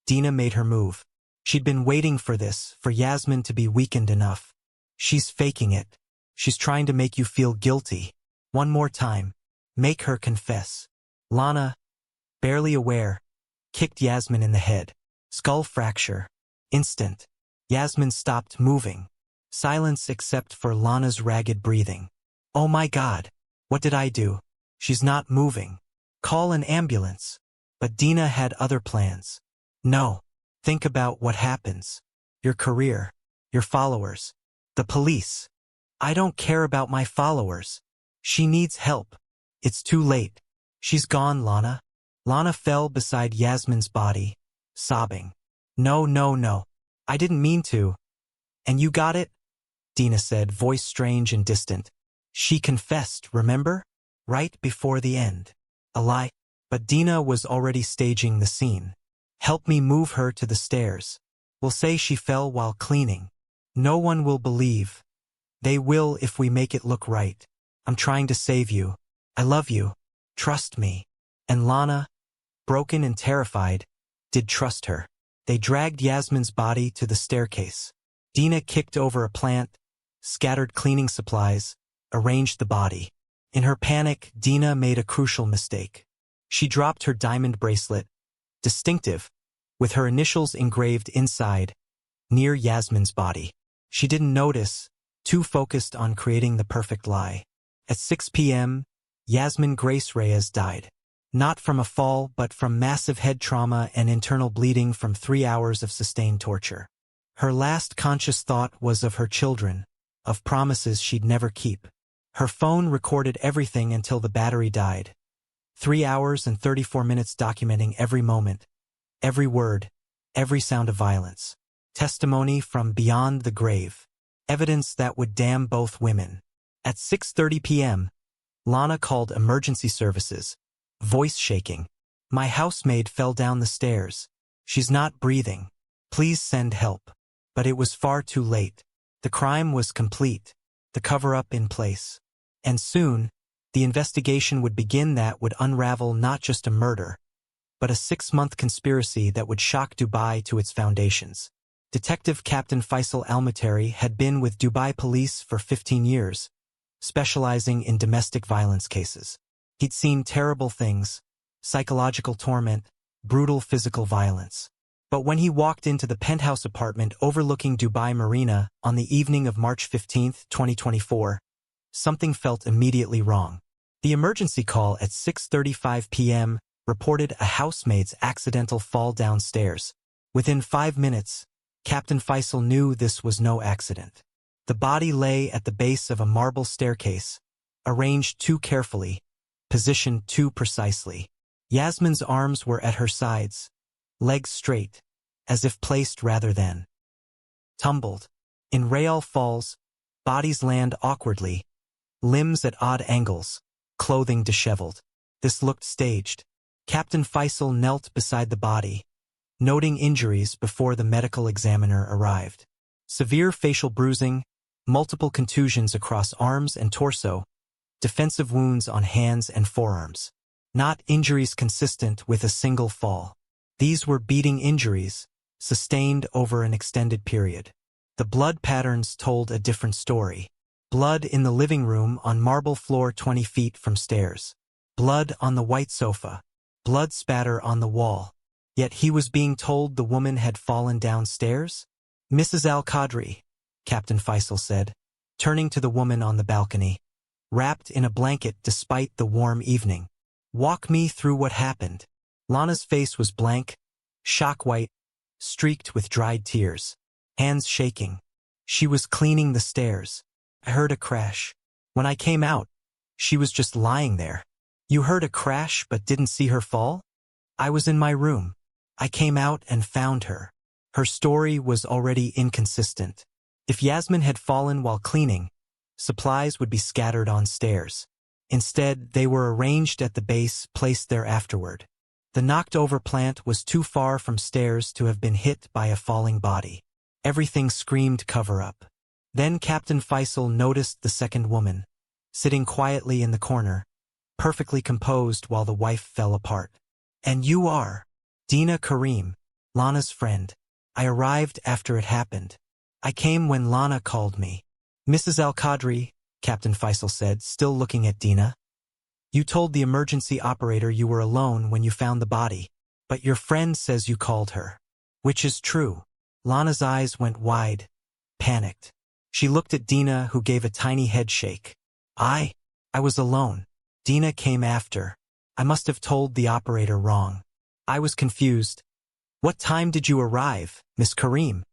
Dina made her move. She'd been waiting for this, for Yasmin to be weakened enough. She's faking it. She's trying to make you feel guilty. One more time. Make her confess. Lana, barely aware, kicked Yasmin in the head. Skull fracture. Instant. Yasmin stopped moving. Silence except for Lana's ragged breathing. Oh my God. What did I do? She's not moving. Call an ambulance. But Dina had other plans. No. Think about what happens. Your career. Your followers. The police. I don't care about my followers. She needs help. It's too late. She's gone, Lana. Lana fell beside Yasmin's body, sobbing. No, no, no. I didn't mean to. And you got it? Dina said, voice strange and distant. She confessed, remember? Right before the end. A lie. But Dina was already staging the scene. Help me move her to the stairs. We'll say she fell while cleaning. No one will believe. They will if we make it look right. I'm trying to save you. I love you. Trust me. And Lana, broken and terrified, did trust her. They dragged Yasmin's body to the staircase. Dina kicked over a plant, scattered cleaning supplies, arranged the body. In her panic, Dina made a crucial mistake. She dropped her diamond bracelet, distinctive, with her initials engraved inside, near Yasmin's body. She didn't notice, too focused on creating the perfect lie. At 6 p.m., Yasmin Grace Reyes died. Not from a fall, but from massive head trauma and internal bleeding from 3 hours of sustained torture. Her last conscious thought was of her children, of promises she'd never keep. Her phone recorded everything until the battery died. 3 hours and 34 minutes documenting every moment, every word, every sound of violence. Testimony from beyond the grave. Evidence that would damn both women. At 6:30 p.m., Lana called emergency services, voice shaking. "My housemaid fell down the stairs. She's not breathing. Please send help." But it was far too late. The crime was complete, the cover-up in place. And soon, the investigation would begin that would unravel not just a murder, but a 6-month conspiracy that would shock Dubai to its foundations. Detective Captain Faisal Almateri had been with Dubai police for 15 years, specializing in domestic violence cases. He'd seen terrible things, psychological torment, brutal physical violence. But when he walked into the penthouse apartment overlooking Dubai Marina on the evening of March 15, 2024, something felt immediately wrong. The emergency call at 6:35 p.m. reported a housemaid's accidental fall downstairs. Within 5 minutes, Captain Faisal knew this was no accident. The body lay at the base of a marble staircase, arranged too carefully, positioned too precisely. Yasmin's arms were at her sides, legs straight, as if placed rather than tumbled. In Real Falls, bodies land awkwardly, limbs at odd angles, clothing disheveled. This looked staged. Captain Faisal knelt beside the body, noting injuries before the medical examiner arrived. Severe facial bruising, multiple contusions across arms and torso, defensive wounds on hands and forearms. Not injuries consistent with a single fall. These were beating injuries, sustained over an extended period. The blood patterns told a different story. Blood in the living room on marble floor 20 feet from stairs. Blood on the white sofa. Blood spatter on the wall. Yet he was being told the woman had fallen downstairs? "Mrs. Al-Qadri," Captain Faisal said, turning to the woman on the balcony, wrapped in a blanket despite the warm evening. "Walk me through what happened." Lana's face was blank, shock-white, streaked with dried tears, hands shaking. She was cleaning the stairs. "I heard a crash. When I came out, she was just lying there." "You heard a crash but didn't see her fall?" "I was in my room. I came out and found her." Her story was already inconsistent. If Yasmin had fallen while cleaning, supplies would be scattered on stairs. Instead, they were arranged at the base, placed there afterward. The knocked-over plant was too far from stairs to have been hit by a falling body. Everything screamed cover-up. Then Captain Faisal noticed the second woman, sitting quietly in the corner, perfectly composed while the wife fell apart. "And you are Dina Karim, Lana's friend. I arrived after it happened. I came when Lana called me." "Mrs. Al-Qadri," Captain Faisal said, still looking at Dina, "you told the emergency operator you were alone when you found the body, but your friend says you called her. Which is true?" Lana's eyes went wide, panicked. She looked at Dina, who gave a tiny head shake. I was alone. Dina came after. I must have told the operator wrong. I was confused." "What time did you arrive, Miss Karim?"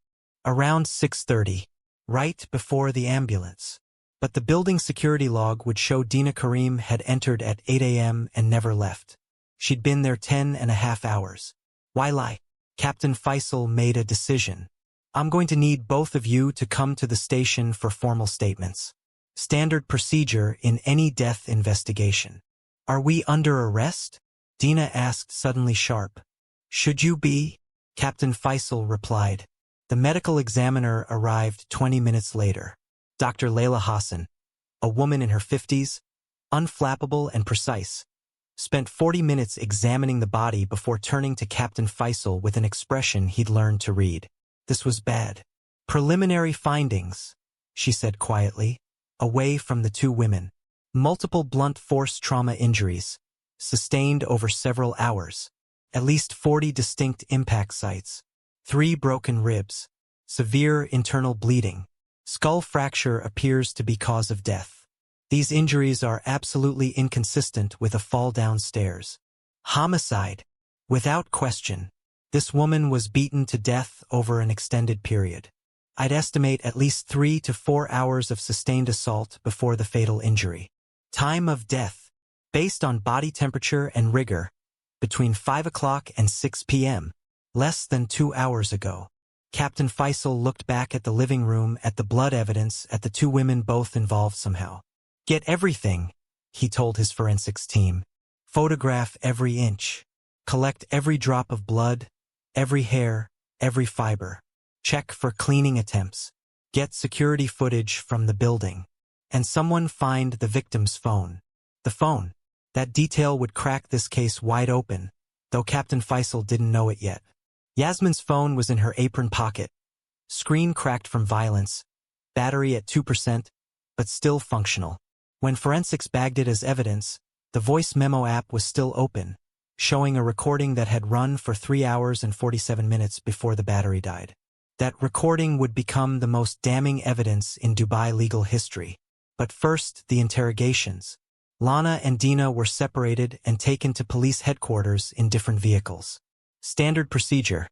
"Around 6:30, right before the ambulance." But the building security log would show Dina Karim had entered at 8 a.m. and never left. She'd been there 10.5 hours. "Why lie?" Captain Faisal made a decision. "I'm going to need both of you to come to the station for formal statements. Standard procedure in any death investigation." "Are we under arrest?" Dina asked, suddenly sharp. "Should you be?" Captain Faisal replied. The medical examiner arrived 20 minutes later. Dr. Layla Hassan, a woman in her 50s, unflappable and precise, spent 40 minutes examining the body before turning to Captain Faisal with an expression he'd learned to read. This was bad. "Preliminary findings," she said quietly, away from the two women. Multiple blunt force trauma injuries, sustained over several hours. At least 40 distinct impact sites. 3 broken ribs. Severe internal bleeding. Skull fracture appears to be cause of death. These injuries are absolutely inconsistent with a fall downstairs. Homicide. Without question. This woman was beaten to death over an extended period. I'd estimate at least 3 to 4 hours of sustained assault before the fatal injury. Time of death. Based on body temperature and rigor, between 5 o'clock and 6 p.m., less than 2 hours ago. Captain Faisal looked back at the living room at the blood evidence at the two women both involved somehow. Get everything, he told his forensics team. Photograph every inch. Collect every drop of blood, every hair, every fiber. Check for cleaning attempts. Get security footage from the building. And someone find the victim's phone. The phone. That detail would crack this case wide open, though Captain Faisal didn't know it yet. Yasmin's phone was in her apron pocket. Screen cracked from violence. Battery at 2%, but still functional. When forensics bagged it as evidence, the voice memo app was still open, showing a recording that had run for 3 hours and 47 minutes before the battery died. That recording would become the most damning evidence in Dubai legal history. But first, the interrogations. Lana and Dina were separated and taken to police headquarters in different vehicles. Standard procedure.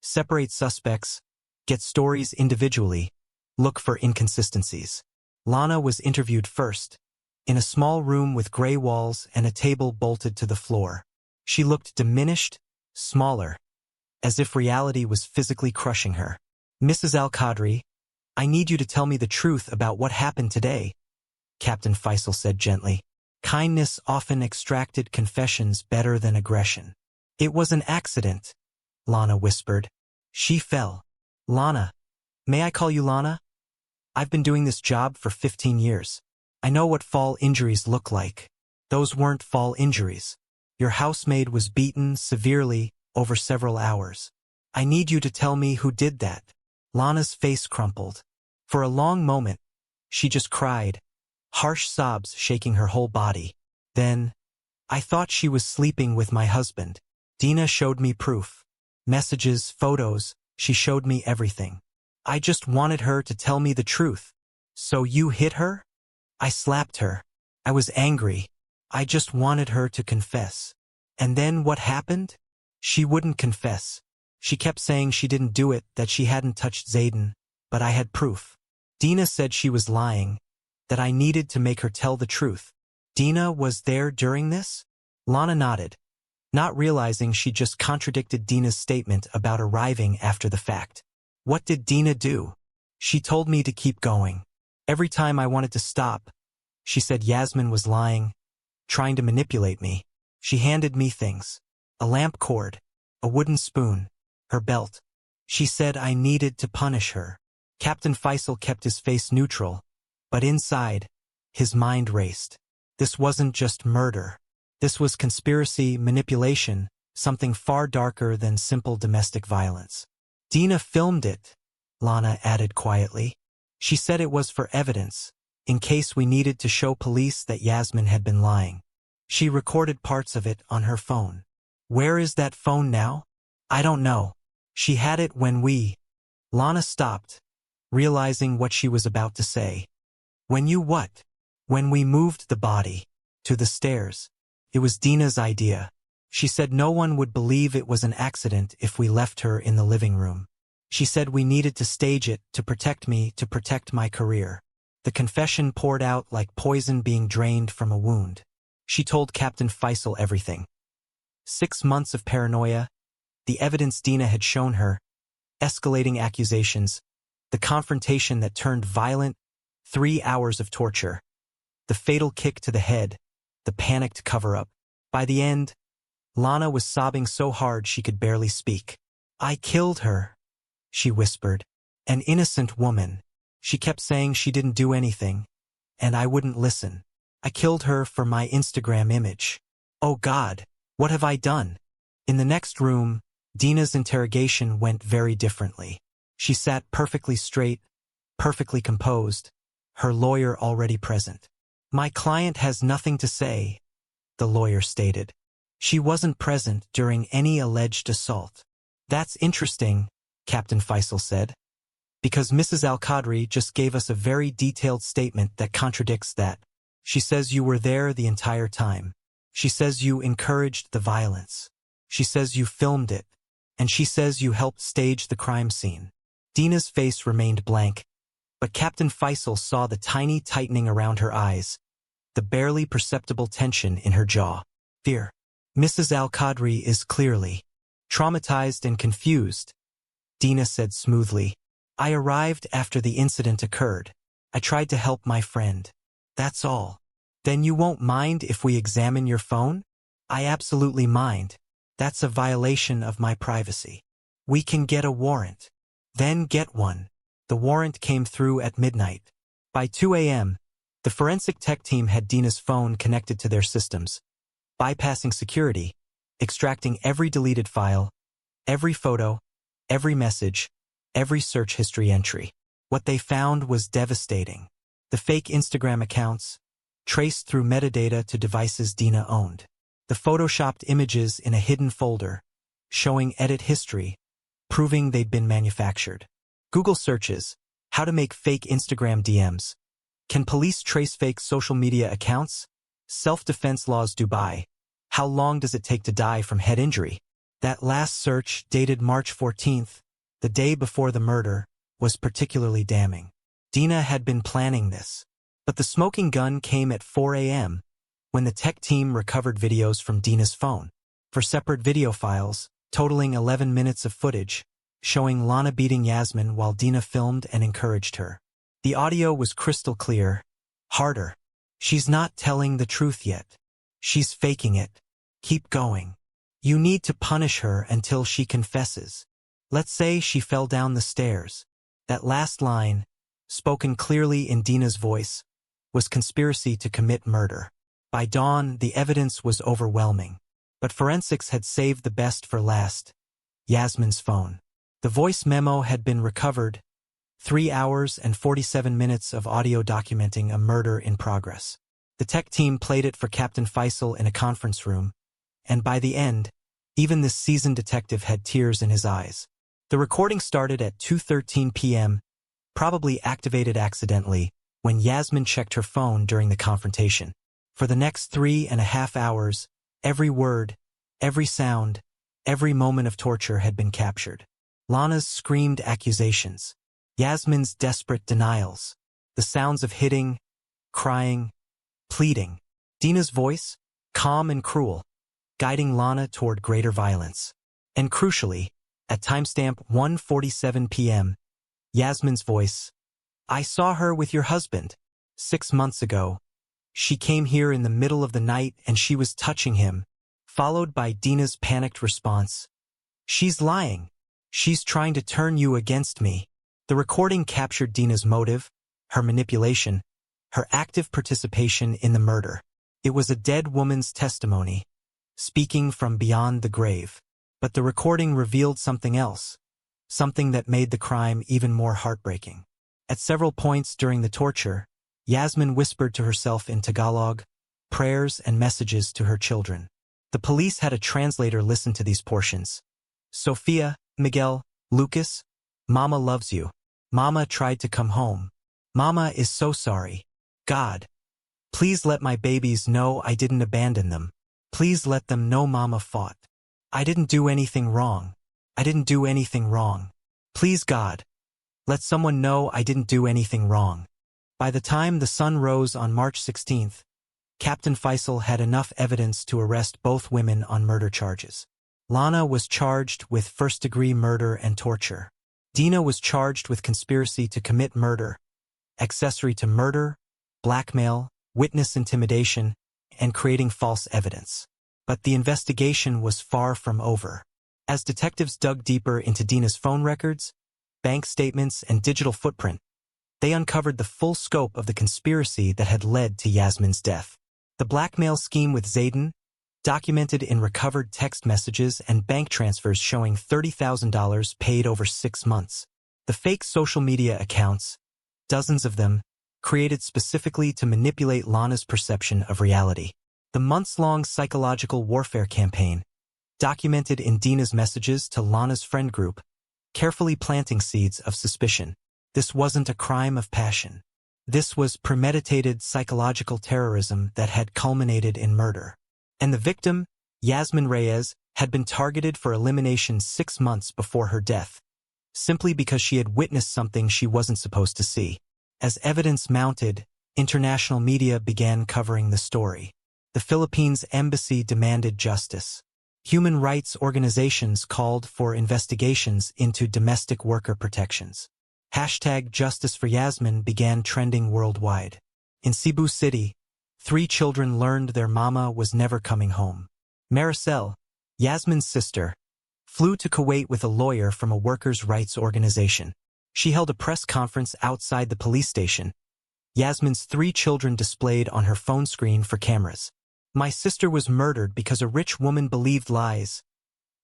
Separate suspects, get stories individually, look for inconsistencies. Lana was interviewed first, in a small room with gray walls and a table bolted to the floor. She looked diminished, smaller, as if reality was physically crushing her. Mrs. Al-Qadri, I need you to tell me the truth about what happened today, Captain Faisal said gently. Kindness often extracted confessions better than aggression. It was an accident, Lana whispered. She fell. Lana. May I call you Lana? I've been doing this job for 15 years. I know what fall injuries look like. Those weren't fall injuries. Your housemaid was beaten severely over several hours. I need you to tell me who did that. Lana's face crumpled. For a long moment, she just cried, harsh sobs shaking her whole body. Then, I thought she was sleeping with my husband. Dina showed me proof. Messages, photos, she showed me everything. I just wanted her to tell me the truth. So you hit her? I slapped her. I was angry. I just wanted her to confess. And then what happened? She wouldn't confess. She kept saying she didn't do it, that she hadn't touched Zayden, but I had proof. Dina said she was lying, that I needed to make her tell the truth. Dina was there during this? Lana nodded, not realizing she just contradicted Dina's statement about arriving after the fact. What did Dina do? She told me to keep going. Every time I wanted to stop, she said Yasmin was lying, trying to manipulate me. She handed me things. A lamp cord, a wooden spoon, her belt. She said I needed to punish her. Captain Faisal kept his face neutral, but inside, his mind raced. This wasn't just murder. This was conspiracy, manipulation, something far darker than simple domestic violence. Dina filmed it, Lana added quietly. She said it was for evidence, in case we needed to show police that Yasmin had been lying. She recorded parts of it on her phone. Where is that phone now? I don't know. She had it when we... Lana stopped, realizing what she was about to say. When you what? When we moved the body to the stairs. It was Dina's idea. She said no one would believe it was an accident if we left her in the living room. She said we needed to stage it to protect me, to protect my career. The confession poured out like poison being drained from a wound. She told Captain Faisal everything. 6 months of paranoia, the evidence Dina had shown her, escalating accusations, the confrontation that turned violent, 3 hours of torture, the fatal kick to the head, the panicked cover-up. By the end, Lana was sobbing so hard she could barely speak. I killed her, she whispered. An innocent woman. She kept saying she didn't do anything, and I wouldn't listen. I killed her for my Instagram image. Oh God, what have I done? In the next room, Dina's interrogation went very differently. She sat perfectly straight, perfectly composed, her lawyer already present. "My client has nothing to say," the lawyer stated. "She wasn't present during any alleged assault." "That's interesting," Captain Faisal said, "because Mrs. Al-Qadri just gave us a very detailed statement that contradicts that. She says you were there the entire time. She says you encouraged the violence. She says you filmed it. And she says you helped stage the crime scene." Dina's face remained blank, but Captain Faisal saw the tiny tightening around her eyes, the barely perceptible tension in her jaw. Fear. "Mrs. Al-Qadri is clearly traumatized and confused," Dina said smoothly. "I arrived after the incident occurred. I tried to help my friend. That's all." "Then you won't mind if we examine your phone?" "I absolutely mind. That's a violation of my privacy." "We can get a warrant." "Then get one." The warrant came through at midnight. By 2 a.m., the forensic tech team had Dina's phone connected to their systems, bypassing security, extracting every deleted file, every photo, every message, every search history entry. What they found was devastating. The fake Instagram accounts, traced through metadata to devices Dina owned. The photoshopped images in a hidden folder, showing edit history, proving they'd been manufactured. Google searches, how to make fake Instagram DMs. Can police trace fake social media accounts? Self-defense laws Dubai. How long does it take to die from head injury? That last search, dated March 14th, the day before the murder, was particularly damning. Dina had been planning this. But the smoking gun came at 4 a.m., when the tech team recovered videos from Dina's phone. For separate video files, totaling 11 minutes of footage, showing Lana beating Yasmin while Dina filmed and encouraged her. The audio was crystal clear. Harder. "She's not telling the truth yet. She's faking it. Keep going. You need to punish her until she confesses. Let's say she fell down the stairs." That last line, spoken clearly in Dina's voice, was conspiracy to commit murder. By dawn, the evidence was overwhelming. But forensics had saved the best for last: Yasmin's phone. The voice memo had been recovered, 3 hours and 47 minutes of audio documenting a murder in progress. The tech team played it for Captain Faisal in a conference room, and by the end, even this seasoned detective had tears in his eyes. The recording started at 2:13 p.m., probably activated accidentally, when Yasmin checked her phone during the confrontation. For the next 3.5 hours, every word, every sound, every moment of torture had been captured. Lana's screamed accusations, Yasmin's desperate denials, the sounds of hitting, crying, pleading. Dina's voice, calm and cruel, guiding Lana toward greater violence. And crucially, at timestamp 1:47 p.m., Yasmin's voice, "I saw her with your husband 6 months ago. She came here in the middle of the night and she was touching him," followed by Dina's panicked response, "She's lying. She's trying to turn you against me." The recording captured Dina's motive, her manipulation, her active participation in the murder. It was a dead woman's testimony, speaking from beyond the grave. But the recording revealed something else, something that made the crime even more heartbreaking. At several points during the torture, Yasmin whispered to herself in Tagalog, prayers and messages to her children. The police had a translator listen to these portions. "Sophia, Miguel, Lucas, Mama loves you. Mama tried to come home. Mama is so sorry. God, please let my babies know I didn't abandon them. Please let them know Mama fought. I didn't do anything wrong. I didn't do anything wrong. Please God, let someone know I didn't do anything wrong." By the time the sun rose on March 16th, Captain Faisal had enough evidence to arrest both women on murder charges. Lana was charged with first-degree murder and torture. Dina was charged with conspiracy to commit murder, accessory to murder, blackmail, witness intimidation, and creating false evidence. But the investigation was far from over. As detectives dug deeper into Dina's phone records, bank statements, and digital footprint, they uncovered the full scope of the conspiracy that had led to Yasmin's death. The blackmail scheme with Zayden, documented in recovered text messages and bank transfers showing $30,000 paid over 6 months. The fake social media accounts, dozens of them, created specifically to manipulate Lana's perception of reality. The months-long psychological warfare campaign, documented in Dina's messages to Lana's friend group, carefully planting seeds of suspicion. This wasn't a crime of passion. This was premeditated psychological terrorism that had culminated in murder. And the victim, Yasmin Reyes, had been targeted for elimination 6 months before her death, simply because she had witnessed something she wasn't supposed to see. As evidence mounted, international media began covering the story. The Philippines embassy demanded justice. Human rights organizations called for investigations into domestic worker protections. #Justice for Yasmin began trending worldwide. In Cebu City, 3 children learned their mama was never coming home. Maricel, Yasmin's sister, flew to Kuwait with a lawyer from a workers' rights organization. She held a press conference outside the police station. Yasmin's 3 children displayed on her phone screen for cameras. "My sister was murdered because a rich woman believed lies,"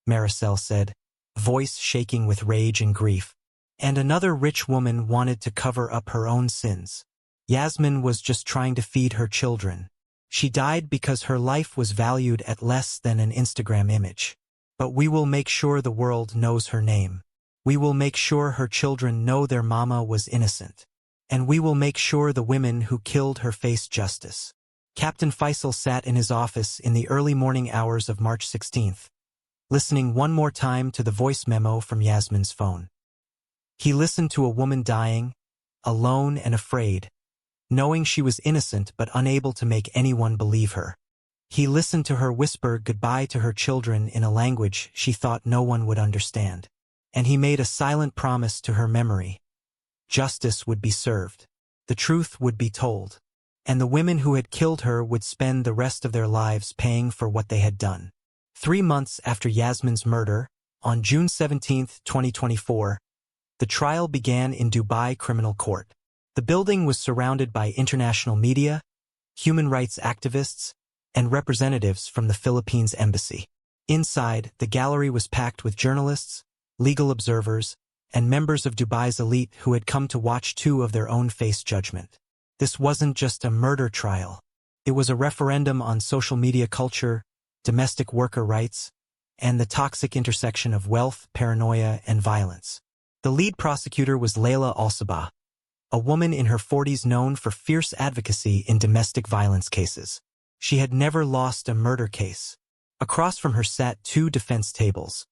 Maricel said, voice shaking with rage and grief. "And another rich woman wanted to cover up her own sins. Yasmin was just trying to feed her children. She died because her life was valued at less than an Instagram image. But we will make sure the world knows her name. We will make sure her children know their mama was innocent. And we will make sure the women who killed her face justice." Captain Faisal sat in his office in the early morning hours of March 16th, listening one more time to the voice memo from Yasmin's phone. He listened to a woman dying, alone and afraid, knowing she was innocent but unable to make anyone believe her. He listened to her whisper goodbye to her children in a language she thought no one would understand. And he made a silent promise to her memory. Justice would be served. The truth would be told. And the women who had killed her would spend the rest of their lives paying for what they had done. 3 months after Yasmin's murder, on June 17, 2024, the trial began in Dubai Criminal Court. The building was surrounded by international media, human rights activists, and representatives from the Philippines embassy. Inside, the gallery was packed with journalists, legal observers, and members of Dubai's elite who had come to watch 2 of their own face judgment. This wasn't just a murder trial. It was a referendum on social media culture, domestic worker rights, and the toxic intersection of wealth, paranoia, and violence. The lead prosecutor was Layla Al-Sabah, a woman in her 40s known for fierce advocacy in domestic violence cases. She had never lost a murder case. Across from her sat 2 defense tables.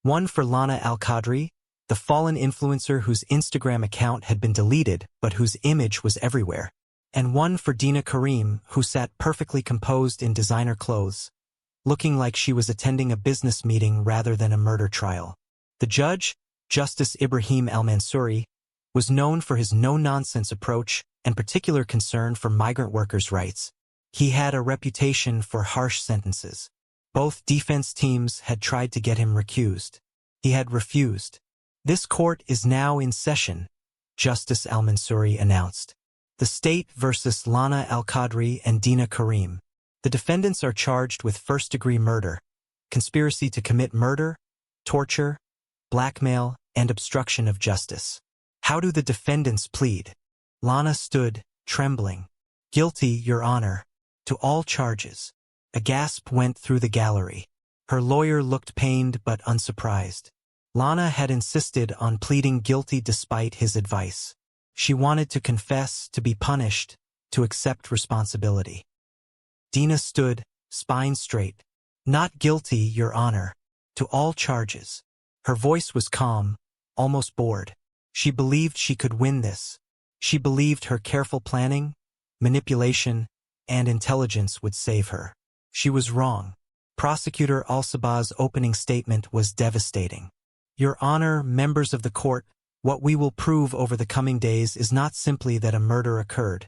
One for Lana Al-Qadri, the fallen influencer whose Instagram account had been deleted but whose image was everywhere, and one for Dina Karim, who sat perfectly composed in designer clothes, looking like she was attending a business meeting rather than a murder trial. The judge, Justice Ibrahim Al-Mansouri, was known for his no-nonsense approach and particular concern for migrant workers' rights. He had a reputation for harsh sentences. Both defense teams had tried to get him recused. He had refused. "This court is now in session," Justice Al-Mansouri announced. The state versus Lana Al-Qadri and Dina Karim. The defendants are charged with first-degree murder, conspiracy to commit murder, torture, blackmail, and obstruction of justice. How do the defendants plead? Lana stood, trembling. "Guilty, Your Honor, to all charges." A gasp went through the gallery. Her lawyer looked pained but unsurprised. Lana had insisted on pleading guilty despite his advice. She wanted to confess, to be punished, to accept responsibility. Dina stood, spine straight. "Not guilty, Your Honor, to all charges." Her voice was calm, almost bored. She believed she could win this. She believed her careful planning, manipulation, and intelligence would save her. She was wrong. Prosecutor Al-Sabah's opening statement was devastating. "Your Honor, members of the court, what we will prove over the coming days is not simply that a murder occurred,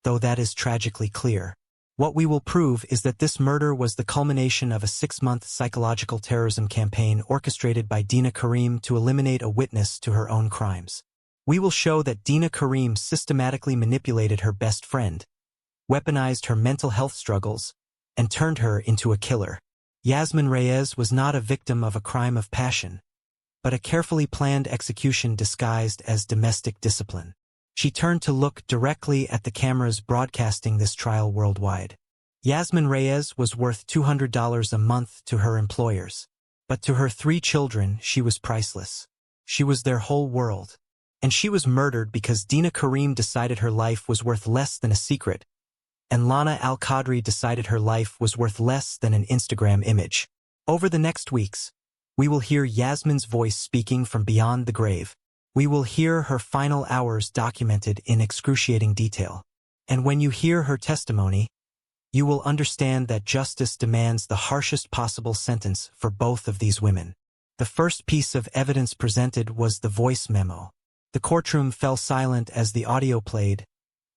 though that is tragically clear. What we will prove is that this murder was the culmination of a 6-month psychological terrorism campaign orchestrated by Dina Karim to eliminate a witness to her own crimes. We will show that Dina Karim systematically manipulated her best friend, weaponized her mental health struggles, and turned her into a killer. Yasmin Reyes was not a victim of a crime of passion, but a carefully planned execution disguised as domestic discipline. She turned to look directly at the cameras broadcasting this trial worldwide. Yasmin Reyes was worth $200 a month to her employers. But to her 3 children, she was priceless. She was their whole world. And she was murdered because Dina Karim decided her life was worth less than a secret, and Lana Al-Qadri decided her life was worth less than an Instagram image. Over the next weeks, we will hear Yasmin's voice speaking from beyond the grave. We will hear her final hours documented in excruciating detail. And when you hear her testimony, you will understand that justice demands the harshest possible sentence for both of these women. The first piece of evidence presented was the voice memo. The courtroom fell silent as the audio played,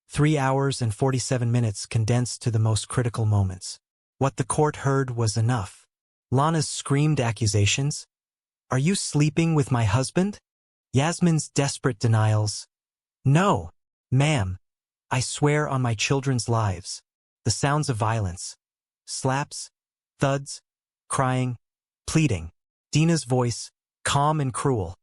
3 hours and 47 minutes condensed to the most critical moments. What the court heard was enough. Lana's screamed accusations. "Are you sleeping with my husband?" Yasmin's desperate denials. "No, ma'am. I swear on my children's lives." The sounds of violence. Slaps, thuds, crying, pleading. Dina's voice, calm and cruel.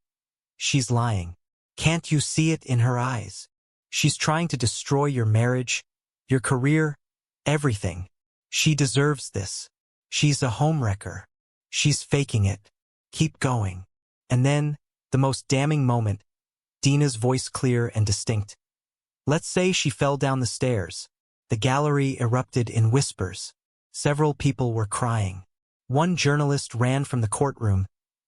"She's lying. Can't you see it in her eyes? She's trying to destroy your marriage, your career, everything. She deserves this. She's a homewrecker. She's faking it. Keep going." And then, the most damning moment, Dina's voice clear and distinct. "Let's say she fell down the stairs." The gallery erupted in whispers. Several people were crying. One journalist ran from the courtroom,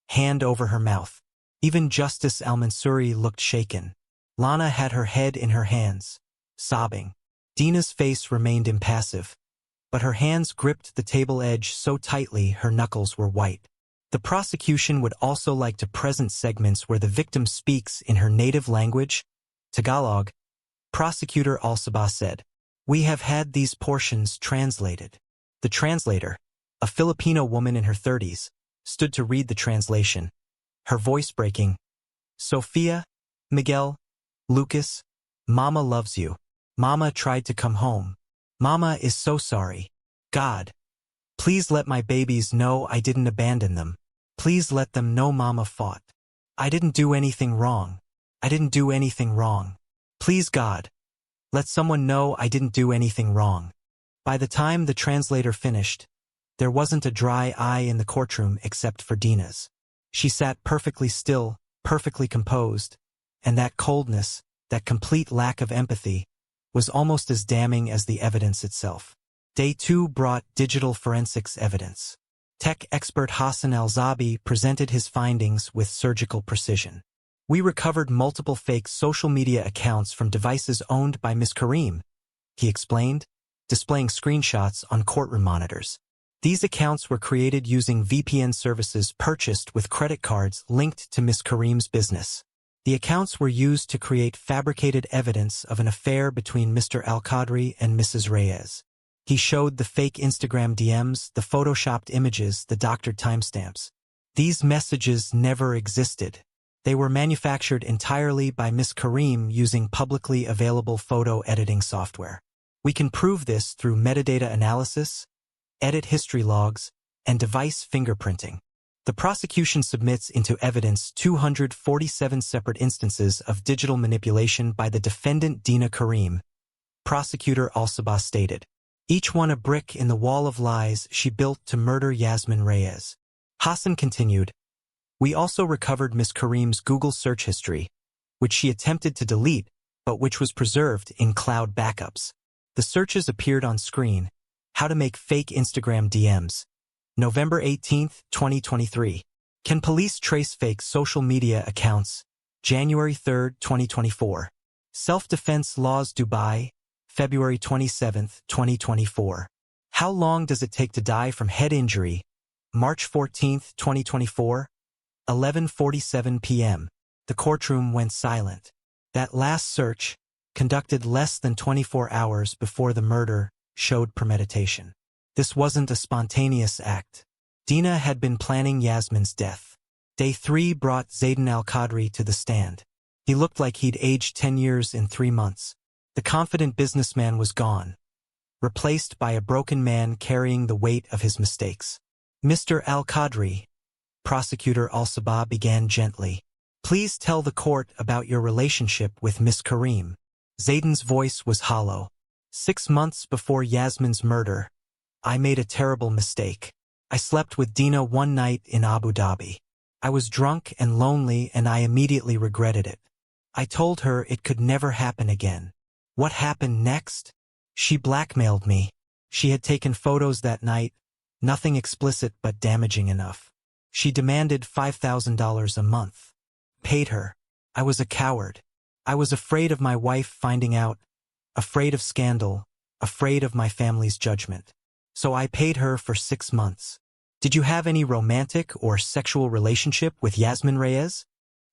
hand over her mouth. Even Justice Al-Mansouri looked shaken. Lana had her head in her hands, sobbing. Dina's face remained impassive, but her hands gripped the table edge so tightly her knuckles were white. The prosecution would also like to present segments where the victim speaks in her native language, Tagalog. Prosecutor Al-Sabah said, "We have had these portions translated." The translator, a Filipino woman in her 30s, stood to read the translation, her voice breaking. "Sophia, Miguel, Lucas, Mama loves you. Mama tried to come home. Mama is so sorry. God, please let my babies know I didn't abandon them. Please let them know Mama fought. I didn't do anything wrong. I didn't do anything wrong. Please God, let someone know I didn't do anything wrong." By the time the translator finished, there wasn't a dry eye in the courtroom except for Dina's. She sat perfectly still, perfectly composed, and that coldness, that complete lack of empathy, was almost as damning as the evidence itself. Day 2 brought digital forensics evidence. Tech expert Hassan Al-Zabi presented his findings with surgical precision. "We recovered multiple fake social media accounts from devices owned by Ms. Karim," he explained, displaying screenshots on courtroom monitors. These accounts were created using VPN services purchased with credit cards linked to Ms. Karim's business. The accounts were used to create fabricated evidence of an affair between Mr. Al-Qadri and Mrs. Reyes. He showed the fake Instagram DMs, the photoshopped images, the doctored timestamps. These messages never existed. They were manufactured entirely by Ms. Karim using publicly available photo editing software. We can prove this through metadata analysis, edit history logs, and device fingerprinting. The prosecution submits into evidence 247 separate instances of digital manipulation by the defendant Dina Karim. Prosecutor Al-Sabah stated, "Each one a brick in the wall of lies she built to murder Yasmin Reyes." Hassan continued, "We also recovered Ms. Karim's Google search history, which she attempted to delete, but which was preserved in cloud backups. The searches appeared on screen. How to make fake Instagram DMs. November 18, 2023. Can police trace fake social media accounts? January 3, 2024. Self-defense laws Dubai, February 27, 2024. How long does it take to die from head injury? March 14, 2024. 11:47 p.m. The courtroom went silent. That last search, conducted less than 24 hours before the murder, showed premeditation. This wasn't a spontaneous act. Dina had been planning Yasmin's death. Day 3 brought Zayden Al-Qadri to the stand. He looked like he'd aged 10 years in 3 months. The confident businessman was gone, replaced by a broken man carrying the weight of his mistakes. "Mr. Al-Qadri," Prosecutor Al-Sabah began gently, Please tell the court about your relationship with Miss Karim. Zayden's voice was hollow. 6 months before Yasmin's murder, I made a terrible mistake. I slept with Dina one night in Abu Dhabi. I was drunk and lonely and I immediately regretted it. I told her it could never happen again. What happened next? She blackmailed me. She had taken photos that night, nothing explicit but damaging enough. She demanded $5,000 a month. Paid her. I was a coward. I was afraid of my wife finding out, afraid of scandal, afraid of my family's judgment. So I paid her for 6 months. Did you have any romantic or sexual relationship with Yasmin Reyes?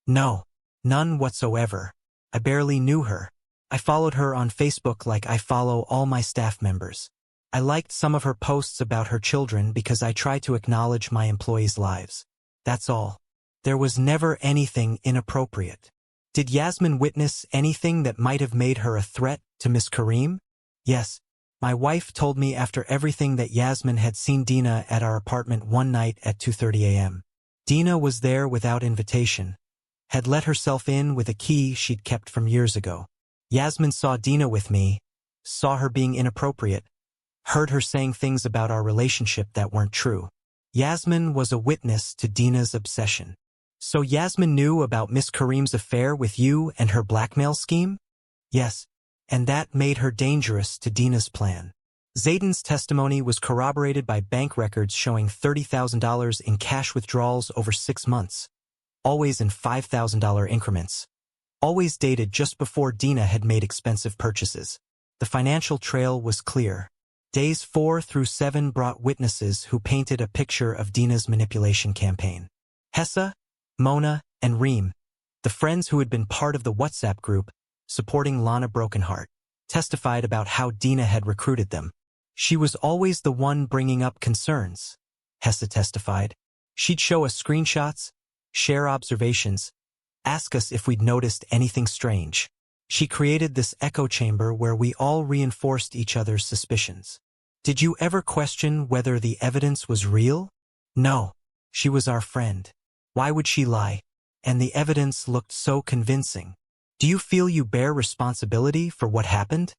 No, none whatsoever. I barely knew her. I followed her on Facebook like I follow all my staff members. I liked some of her posts about her children because I try to acknowledge my employees' lives. That's all. There was never anything inappropriate. Did Yasmin witness anything that might have made her a threat to Miss Karim? Yes. My wife told me after everything that Yasmin had seen Dina at our apartment one night at 2:30 a.m. Dina was there without invitation, had let herself in with a key she'd kept from years ago. Yasmin saw Dina with me, saw her being inappropriate, heard her saying things about our relationship that weren't true. Yasmin was a witness to Dina's obsession. So Yasmin knew about Miss Karim's affair with you and her blackmail scheme? Yes, and that made her dangerous to Dina's plan. Zayden's testimony was corroborated by bank records showing $30,000 in cash withdrawals over 6 months, always in $5,000 increments, always dated just before Dina had made expensive purchases. The financial trail was clear. Days 4 through 7 brought witnesses who painted a picture of Dina's manipulation campaign. Hessa, Mona, and Reem, the friends who had been part of the WhatsApp group supporting Lana Brokenheart, testified about how Dina had recruited them. She was always the one bringing up concerns, Hessa testified. She'd show us screenshots, share observations, ask us if we'd noticed anything strange. She created this echo chamber where we all reinforced each other's suspicions. Did you ever question whether the evidence was real? No. She was our friend. Why would she lie? And the evidence looked so convincing. Do you feel you bear responsibility for what happened?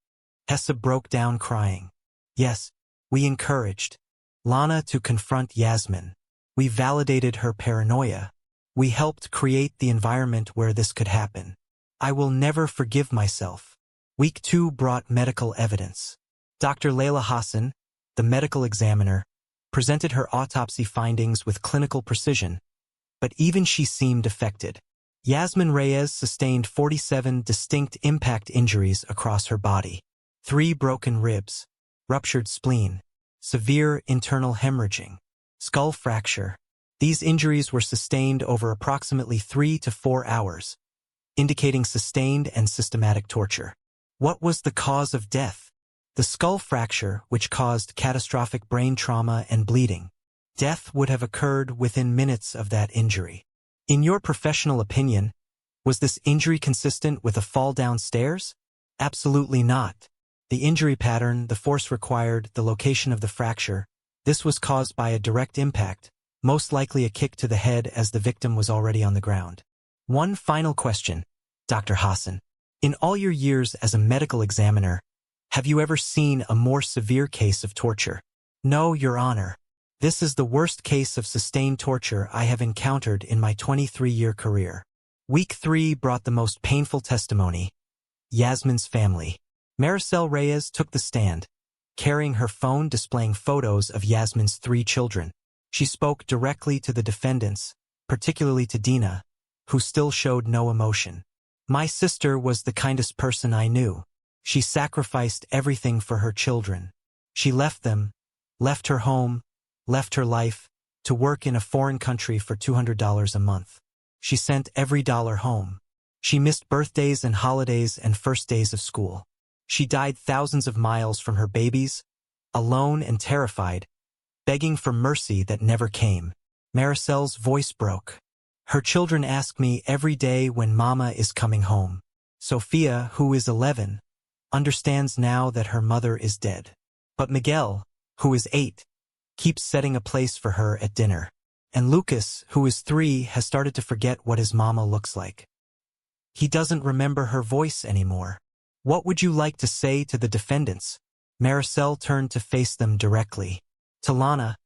Hessa broke down crying. Yes, we encouraged Lana to confront Yasmin. We validated her paranoia. We helped create the environment where this could happen. I will never forgive myself. Week 2 brought medical evidence. Dr. Layla Hassan, the medical examiner, presented her autopsy findings with clinical precision, but even she seemed affected. Yasmin Reyes sustained 47 distinct impact injuries across her body. 3 broken ribs, ruptured spleen, severe internal hemorrhaging, skull fracture. These injuries were sustained over approximately 3 to 4 hours, indicating sustained and systematic torture. What was the cause of death? The skull fracture, which caused catastrophic brain trauma and bleeding. Death would have occurred within minutes of that injury. In your professional opinion, was this injury consistent with a fall downstairs? Absolutely not. The injury pattern, the force required, the location of the fracture, this was caused by a direct impact, most likely a kick to the head as the victim was already on the ground. One final question, Dr. Hassan. In all your years as a medical examiner, have you ever seen a more severe case of torture? No, Your Honor. This is the worst case of sustained torture I have encountered in my 23-year career. Week 3 brought the most painful testimony. Yasmin's family. Maricel Reyes took the stand, carrying her phone displaying photos of Yasmin's 3 children. She spoke directly to the defendants, particularly to Dina, who still showed no emotion. My sister was the kindest person I knew. She sacrificed everything for her children. She left them, left her home, left her life, to work in a foreign country for $200 a month. She sent every dollar home. She missed birthdays and holidays and first days of school. She died thousands of miles from her babies, alone and terrified, begging for mercy that never came. Maricel's voice broke. Her children ask me every day when Mama is coming home. Sophia, who is 11, understands now that her mother is dead. But Miguel, who is 8, keeps setting a place for her at dinner. And Lucas, who is 3, has started to forget what his mama looks like. He doesn't remember her voice anymore. What would you like to say to the defendants? Maricel turned to face them directly. To Lana,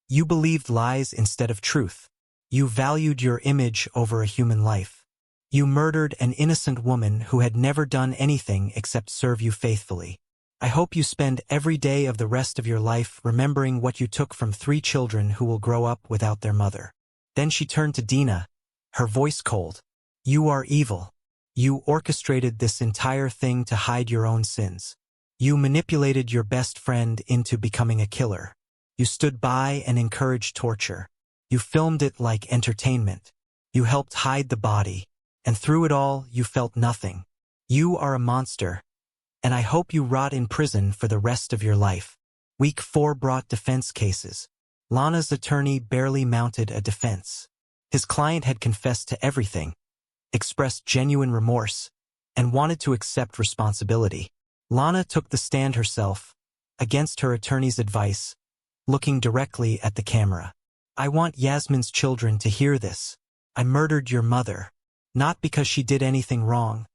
you believed lies instead of truth. You valued your image over a human life. You murdered an innocent woman who had never done anything except serve you faithfully. I hope you spend every day of the rest of your life remembering what you took from 3 children who will grow up without their mother. Then she turned to Dina, her voice cold. You are evil. You orchestrated this entire thing to hide your own sins. You manipulated your best friend into becoming a killer. You stood by and encouraged torture. You filmed it like entertainment. You helped hide the body. And through it all, you felt nothing. You are a monster. And I hope you rot in prison for the rest of your life. Week 4 brought defense cases. Lana's attorney barely mounted a defense. His client had confessed to everything, expressed genuine remorse, and wanted to accept responsibility. Lana took the stand herself, against her attorney's advice, looking directly at the camera. I want Yasmin's children to hear this. I murdered your mother, not because she did anything wrong,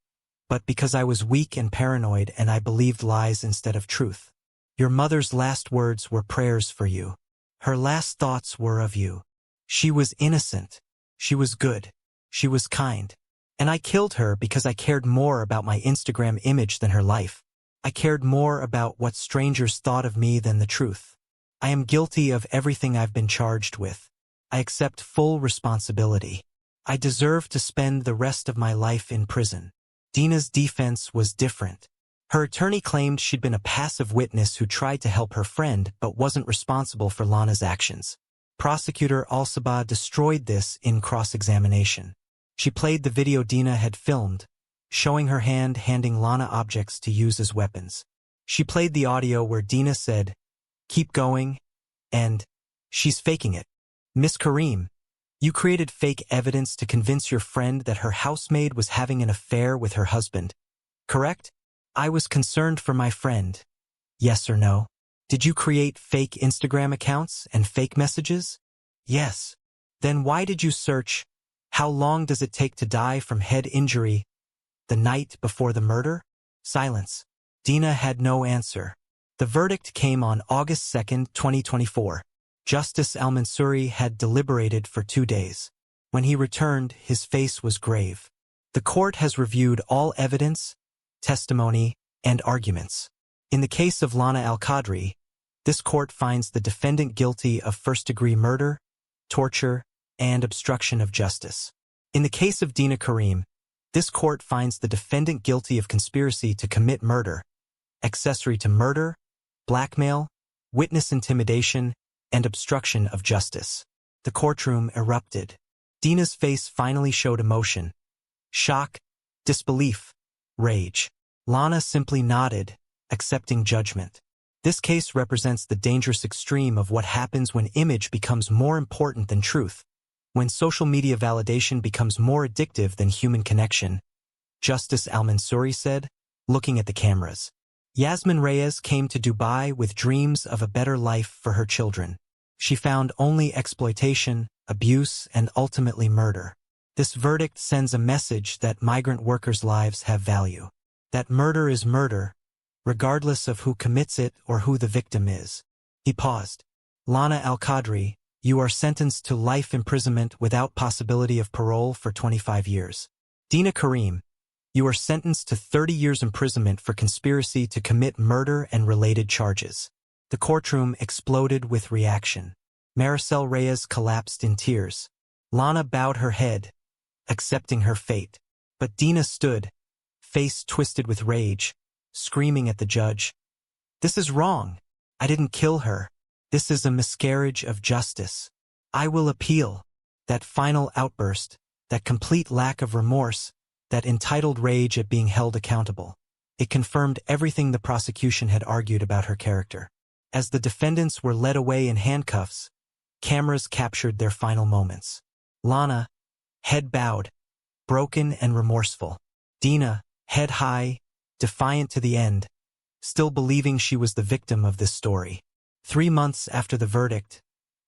but because I was weak and paranoid and I believed lies instead of truth. Your mother's last words were prayers for you. Her last thoughts were of you. She was innocent. She was good. She was kind. And I killed her because I cared more about my Instagram image than her life. I cared more about what strangers thought of me than the truth. I am guilty of everything I've been charged with. I accept full responsibility. I deserve to spend the rest of my life in prison. Dina's defense was different. Her attorney claimed she'd been a passive witness who tried to help her friend but wasn't responsible for Lana's actions. Prosecutor Alsaba destroyed this in cross-examination. She played the video Dina had filmed, showing her hand handing Lana objects to use as weapons. She played the audio where Dina said, "Keep going," and "She's faking it." Miss Karim, you created fake evidence to convince your friend that her housemaid was having an affair with her husband, correct? I was concerned for my friend. Yes or no? Did you create fake Instagram accounts and fake messages? Yes. Then why did you search, "How long does it take to die from head injury?" the night before the murder? Silence. Dina had no answer. The verdict came on August 2, 2024. Justice Al-Mansouri had deliberated for 2 days. When he returned, his face was grave. The court has reviewed all evidence, testimony, and arguments. In the case of Lana Al-Qadri, this court finds the defendant guilty of first-degree murder, torture, and obstruction of justice. In the case of Dina Karim, this court finds the defendant guilty of conspiracy to commit murder, accessory to murder, blackmail, witness intimidation, and obstruction of justice. The courtroom erupted. Dina's face finally showed emotion. Shock, disbelief, rage. Lana simply nodded, accepting judgment. This case represents the dangerous extreme of what happens when image becomes more important than truth, when social media validation becomes more addictive than human connection. Justice Al-Mansouri said, looking at the cameras. Yasmin Reyes came to Dubai with dreams of a better life for her children. She found only exploitation, abuse, and ultimately murder. This verdict sends a message that migrant workers' lives have value. That murder is murder, regardless of who commits it or who the victim is. He paused. Lana Al-Qadri, you are sentenced to life imprisonment without possibility of parole for 25 years. Dina Karim, you are sentenced to 30 years imprisonment for conspiracy to commit murder and related charges. The courtroom exploded with reaction. Maricel Reyes collapsed in tears. Lana bowed her head, accepting her fate. But Dina stood, face twisted with rage, screaming at the judge. This is wrong. I didn't kill her. This is a miscarriage of justice. I will appeal. That final outburst, that complete lack of remorse, that entitled rage at being held accountable. It confirmed everything the prosecution had argued about her character. As the defendants were led away in handcuffs, cameras captured their final moments. Lana, head bowed, broken and remorseful. Dina, head high, defiant to the end, still believing she was the victim of this story. 3 months after the verdict,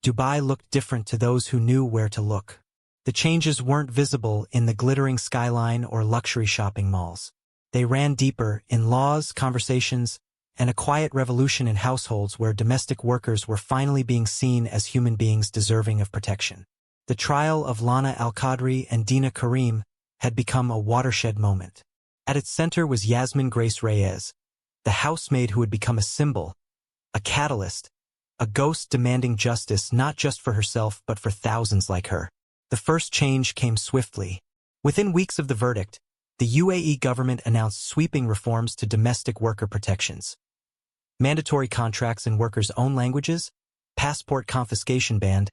Dubai looked different to those who knew where to look. The changes weren't visible in the glittering skyline or luxury shopping malls. They ran deeper in laws, conversations, and a quiet revolution in households where domestic workers were finally being seen as human beings deserving of protection. The trial of Lana Al-Qadri and Dina Karim had become a watershed moment. At its center was Yasmin Grace Reyes, the housemaid who had become a symbol, a catalyst, a ghost demanding justice not just for herself but for thousands like her. The first change came swiftly. Within weeks of the verdict, the UAE government announced sweeping reforms to domestic worker protections. Mandatory contracts in workers' own languages, passport confiscation ban,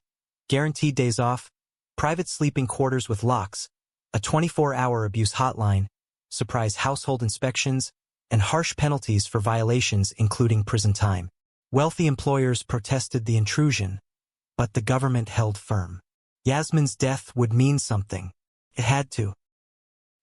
guaranteed days off, private sleeping quarters with locks, a 24-hour abuse hotline, surprise household inspections, and harsh penalties for violations including prison time. Wealthy employers protested the intrusion, but the government held firm. Yasmin's death would mean something. It had to.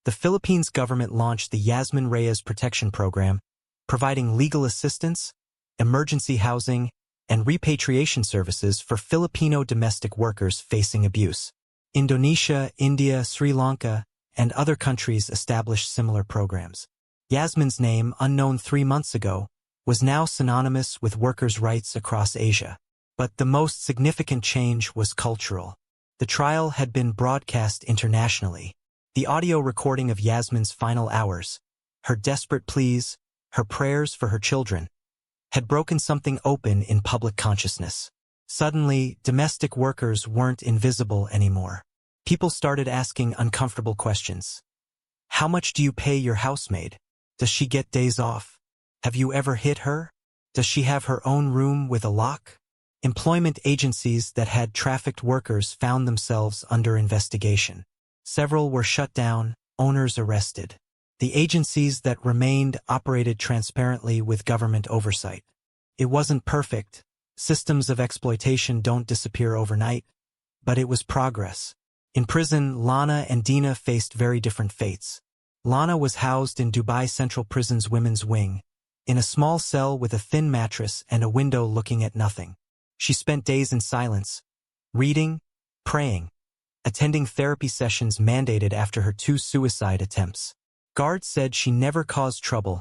The Philippines government launched the Yasmin Reyes Protection Program, providing legal assistance, emergency housing, and repatriation services for Filipino domestic workers facing abuse. Indonesia, India, Sri Lanka, and other countries established similar programs. Yasmin's name, unknown 3 months ago, was now synonymous with workers' rights across Asia. But the most significant change was cultural. The trial had been broadcast internationally. The audio recording of Yasmin's final hours, her desperate pleas, her prayers for her children, had broken something open in public consciousness. Suddenly, domestic workers weren't invisible anymore. People started asking uncomfortable questions. How much do you pay your housemaid? Does she get days off? Have you ever hit her? Does she have her own room with a lock? Employment agencies that had trafficked workers found themselves under investigation. Several were shut down, owners arrested. The agencies that remained operated transparently with government oversight. It wasn't perfect. Systems of exploitation don't disappear overnight, but it was progress. In prison, Lana and Dina faced very different fates. Lana was housed in Dubai Central Prison's women's wing, in a small cell with a thin mattress and a window looking at nothing. She spent days in silence, reading, praying, attending therapy sessions mandated after her 2 suicide attempts. Guards said she never caused trouble,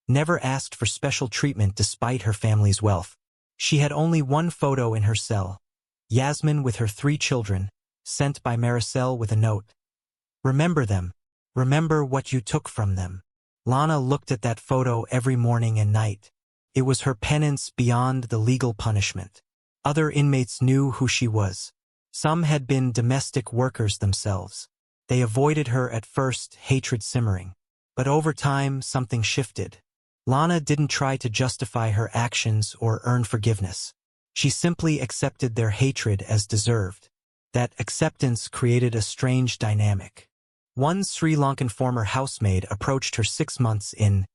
never asked for special treatment despite her family's wealth. She had only one photo in her cell, Yasmin with her 3 children, sent by Maricel with a note. Remember them. Remember what you took from them. Lana looked at that photo every morning and night. It was her penance beyond the legal punishment. Other inmates knew who she was. Some had been domestic workers themselves. They avoided her at first, hatred simmering. But over time, something shifted. Lana didn't try to justify her actions or earn forgiveness. She simply accepted their hatred as deserved. That acceptance created a strange dynamic. One Sri Lankan former housemaid approached her 6 months in.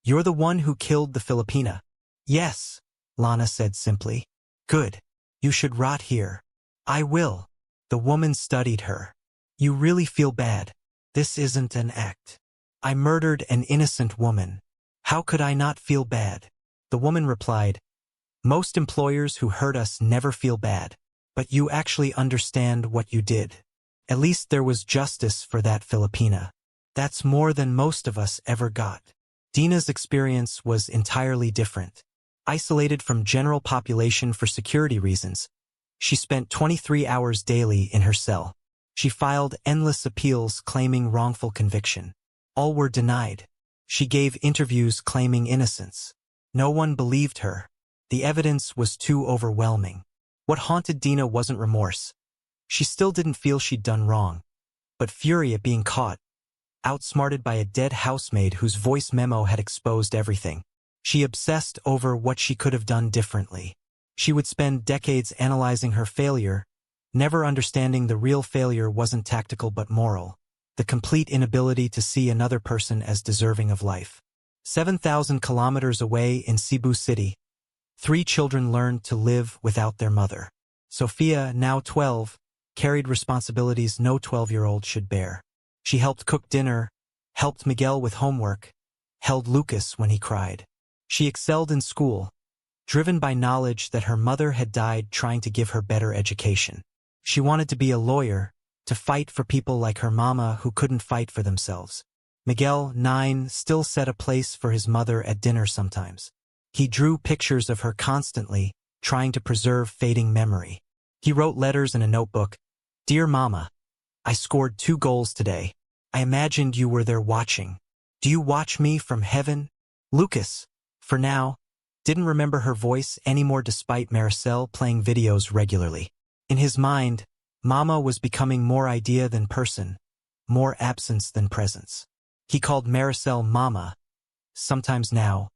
"You're the one who killed the Filipina." "Yes," Lana said simply. "Good. You should rot here." "I will." The woman studied her. "You really feel bad. This isn't an act. I murdered an innocent woman. How could I not feel bad?" The woman replied, "Most employers who hurt us never feel bad. But you actually understand what you did. At least there was justice for that Filipina. That's more than most of us ever got." Dina's experience was entirely different. Isolated from general population for security reasons, she spent 23 hours daily in her cell. She filed endless appeals claiming wrongful conviction. All were denied. She gave interviews claiming innocence. No one believed her. The evidence was too overwhelming. What haunted Dina wasn't remorse. She still didn't feel she'd done wrong, but fury at being caught, outsmarted by a dead housemaid whose voice memo had exposed everything. She obsessed over what she could have done differently. She would spend decades analyzing her failure, never understanding the real failure wasn't tactical but moral, the complete inability to see another person as deserving of life. 7,000 kilometers away in Cebu City, 3 children learned to live without their mother. Sophia, now 12, carried responsibilities no 12-year-old should bear. She helped cook dinner, helped Miguel with homework, held Lucas when he cried. She excelled in school, driven by knowledge that her mother had died trying to give her better education. She wanted to be a lawyer, to fight for people like her mama who couldn't fight for themselves. Miguel, 9, still set a place for his mother at dinner sometimes. He drew pictures of her constantly, trying to preserve fading memory. He wrote letters in a notebook. "Dear Mama, I scored 2 goals today. I imagined you were there watching. Do you watch me from heaven?" Lucas, for now, didn't remember her voice anymore despite Maricel playing videos regularly. In his mind, Mama was becoming more idea than person, more absence than presence. He called Maricel Mama, sometimes now,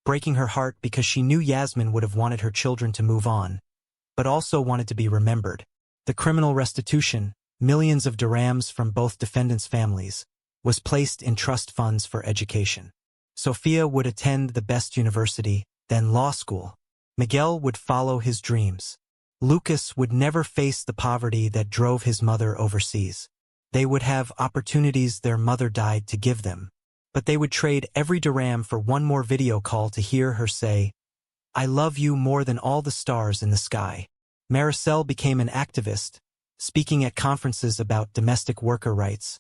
breaking her heart because she knew Yasmin would have wanted her children to move on, but also wanted to be remembered. The criminal restitution, millions of dirhams from both defendants' families, was placed in trust funds for education. Sophia would attend the best university, then law school. Miguel would follow his dreams. Lucas would never face the poverty that drove his mother overseas. They would have opportunities their mother died to give them, but they would trade every dirham for one more video call to hear her say, "I love you more than all the stars in the sky." Maricel became an activist, speaking at conferences about domestic worker rights,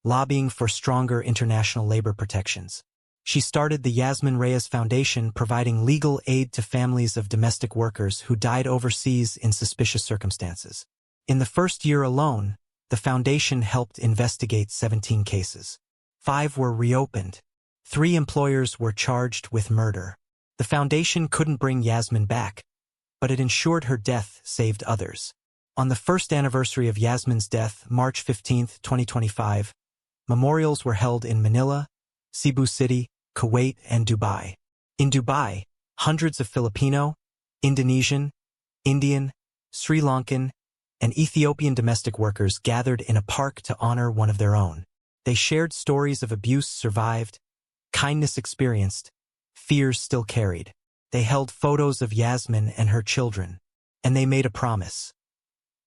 lobbying for stronger international labor protections. She started the Yasmin Reyes Foundation, providing legal aid to families of domestic workers who died overseas in suspicious circumstances. In the first year alone, the foundation helped investigate 17 cases. 5 were reopened. 3 employers were charged with murder. The foundation couldn't bring Yasmin back, but it ensured her death saved others. On the first anniversary of Yasmin's death, March 15, 2025, memorials were held in Manila, Cebu City, Kuwait, and Dubai. In Dubai, hundreds of Filipino, Indonesian, Indian, Sri Lankan, and Ethiopian domestic workers gathered in a park to honor one of their own. They shared stories of abuse survived, kindness experienced, fears still carried. They held photos of Yasmin and her children, and they made a promise.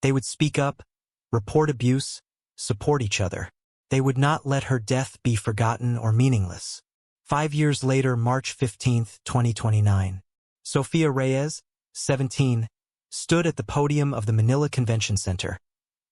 They would speak up, report abuse, support each other. They would not let her death be forgotten or meaningless. 5 years later, March 15, 2029, Sophia Reyes, 17, stood at the podium of the Manila Convention Center,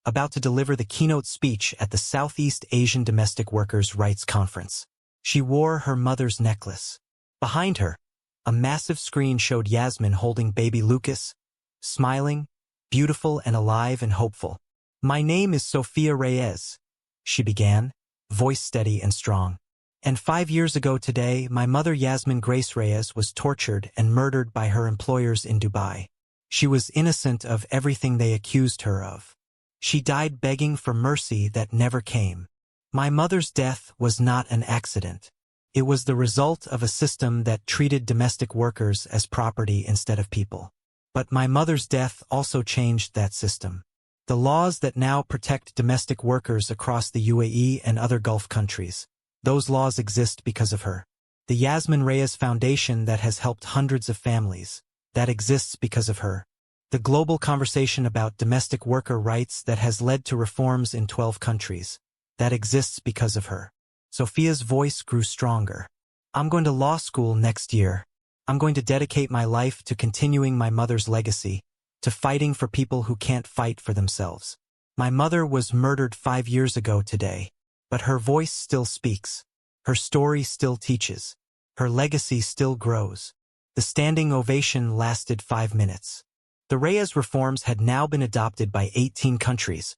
about to deliver the keynote speech at the Southeast Asian Domestic Workers' Rights Conference. She wore her mother's necklace. Behind her, a massive screen showed Yasmin holding baby Lucas, smiling, beautiful and alive and hopeful. "My name is Sophia Reyes," she began, voice steady and strong. "And 5 years ago today, my mother Yasmin Grace Reyes was tortured and murdered by her employers in Dubai. She was innocent of everything they accused her of. She died begging for mercy that never came. My mother's death was not an accident. It was the result of a system that treated domestic workers as property instead of people. But my mother's death also changed that system. The laws that now protect domestic workers across the UAE and other Gulf countries, those laws exist because of her. The Yasmin Reyes Foundation that has helped hundreds of families, that exists because of her. The global conversation about domestic worker rights that has led to reforms in 12 countries, that exists because of her." Sophia's voice grew stronger. "I'm going to law school next year. I'm going to dedicate my life to continuing my mother's legacy, to fighting for people who can't fight for themselves. My mother was murdered 5 years ago today, but her voice still speaks. Her story still teaches. Her legacy still grows." The standing ovation lasted 5 minutes. The Reyes reforms had now been adopted by 18 countries,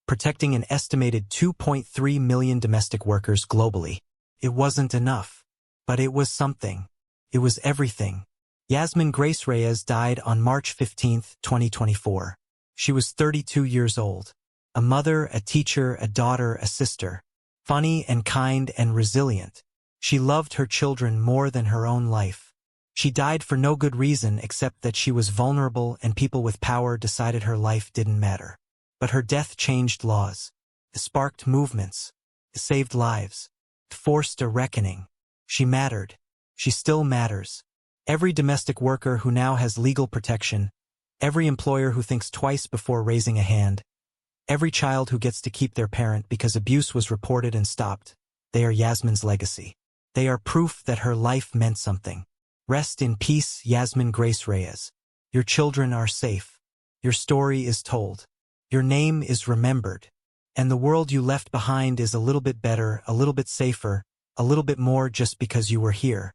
protecting an estimated 2.3 million domestic workers globally. It wasn't enough, but it was something. It was everything. Yasmin Grace Reyes died on March 15, 2024. She was 32 years old. A mother, a teacher, a daughter, a sister. Funny and kind and resilient. She loved her children more than her own life. She died for no good reason except that she was vulnerable and people with power decided her life didn't matter. But her death changed laws. It sparked movements. It saved lives. It forced a reckoning. She mattered. She still matters. Every domestic worker who now has legal protection, every employer who thinks twice before raising a hand, every child who gets to keep their parent because abuse was reported and stopped, they are Yasmin's legacy. They are proof that her life meant something. Rest in peace, Yasmin Grace Reyes. Your children are safe. Your story is told. Your name is remembered. And the world you left behind is a little bit better, a little bit safer, a little bit more just because you were here.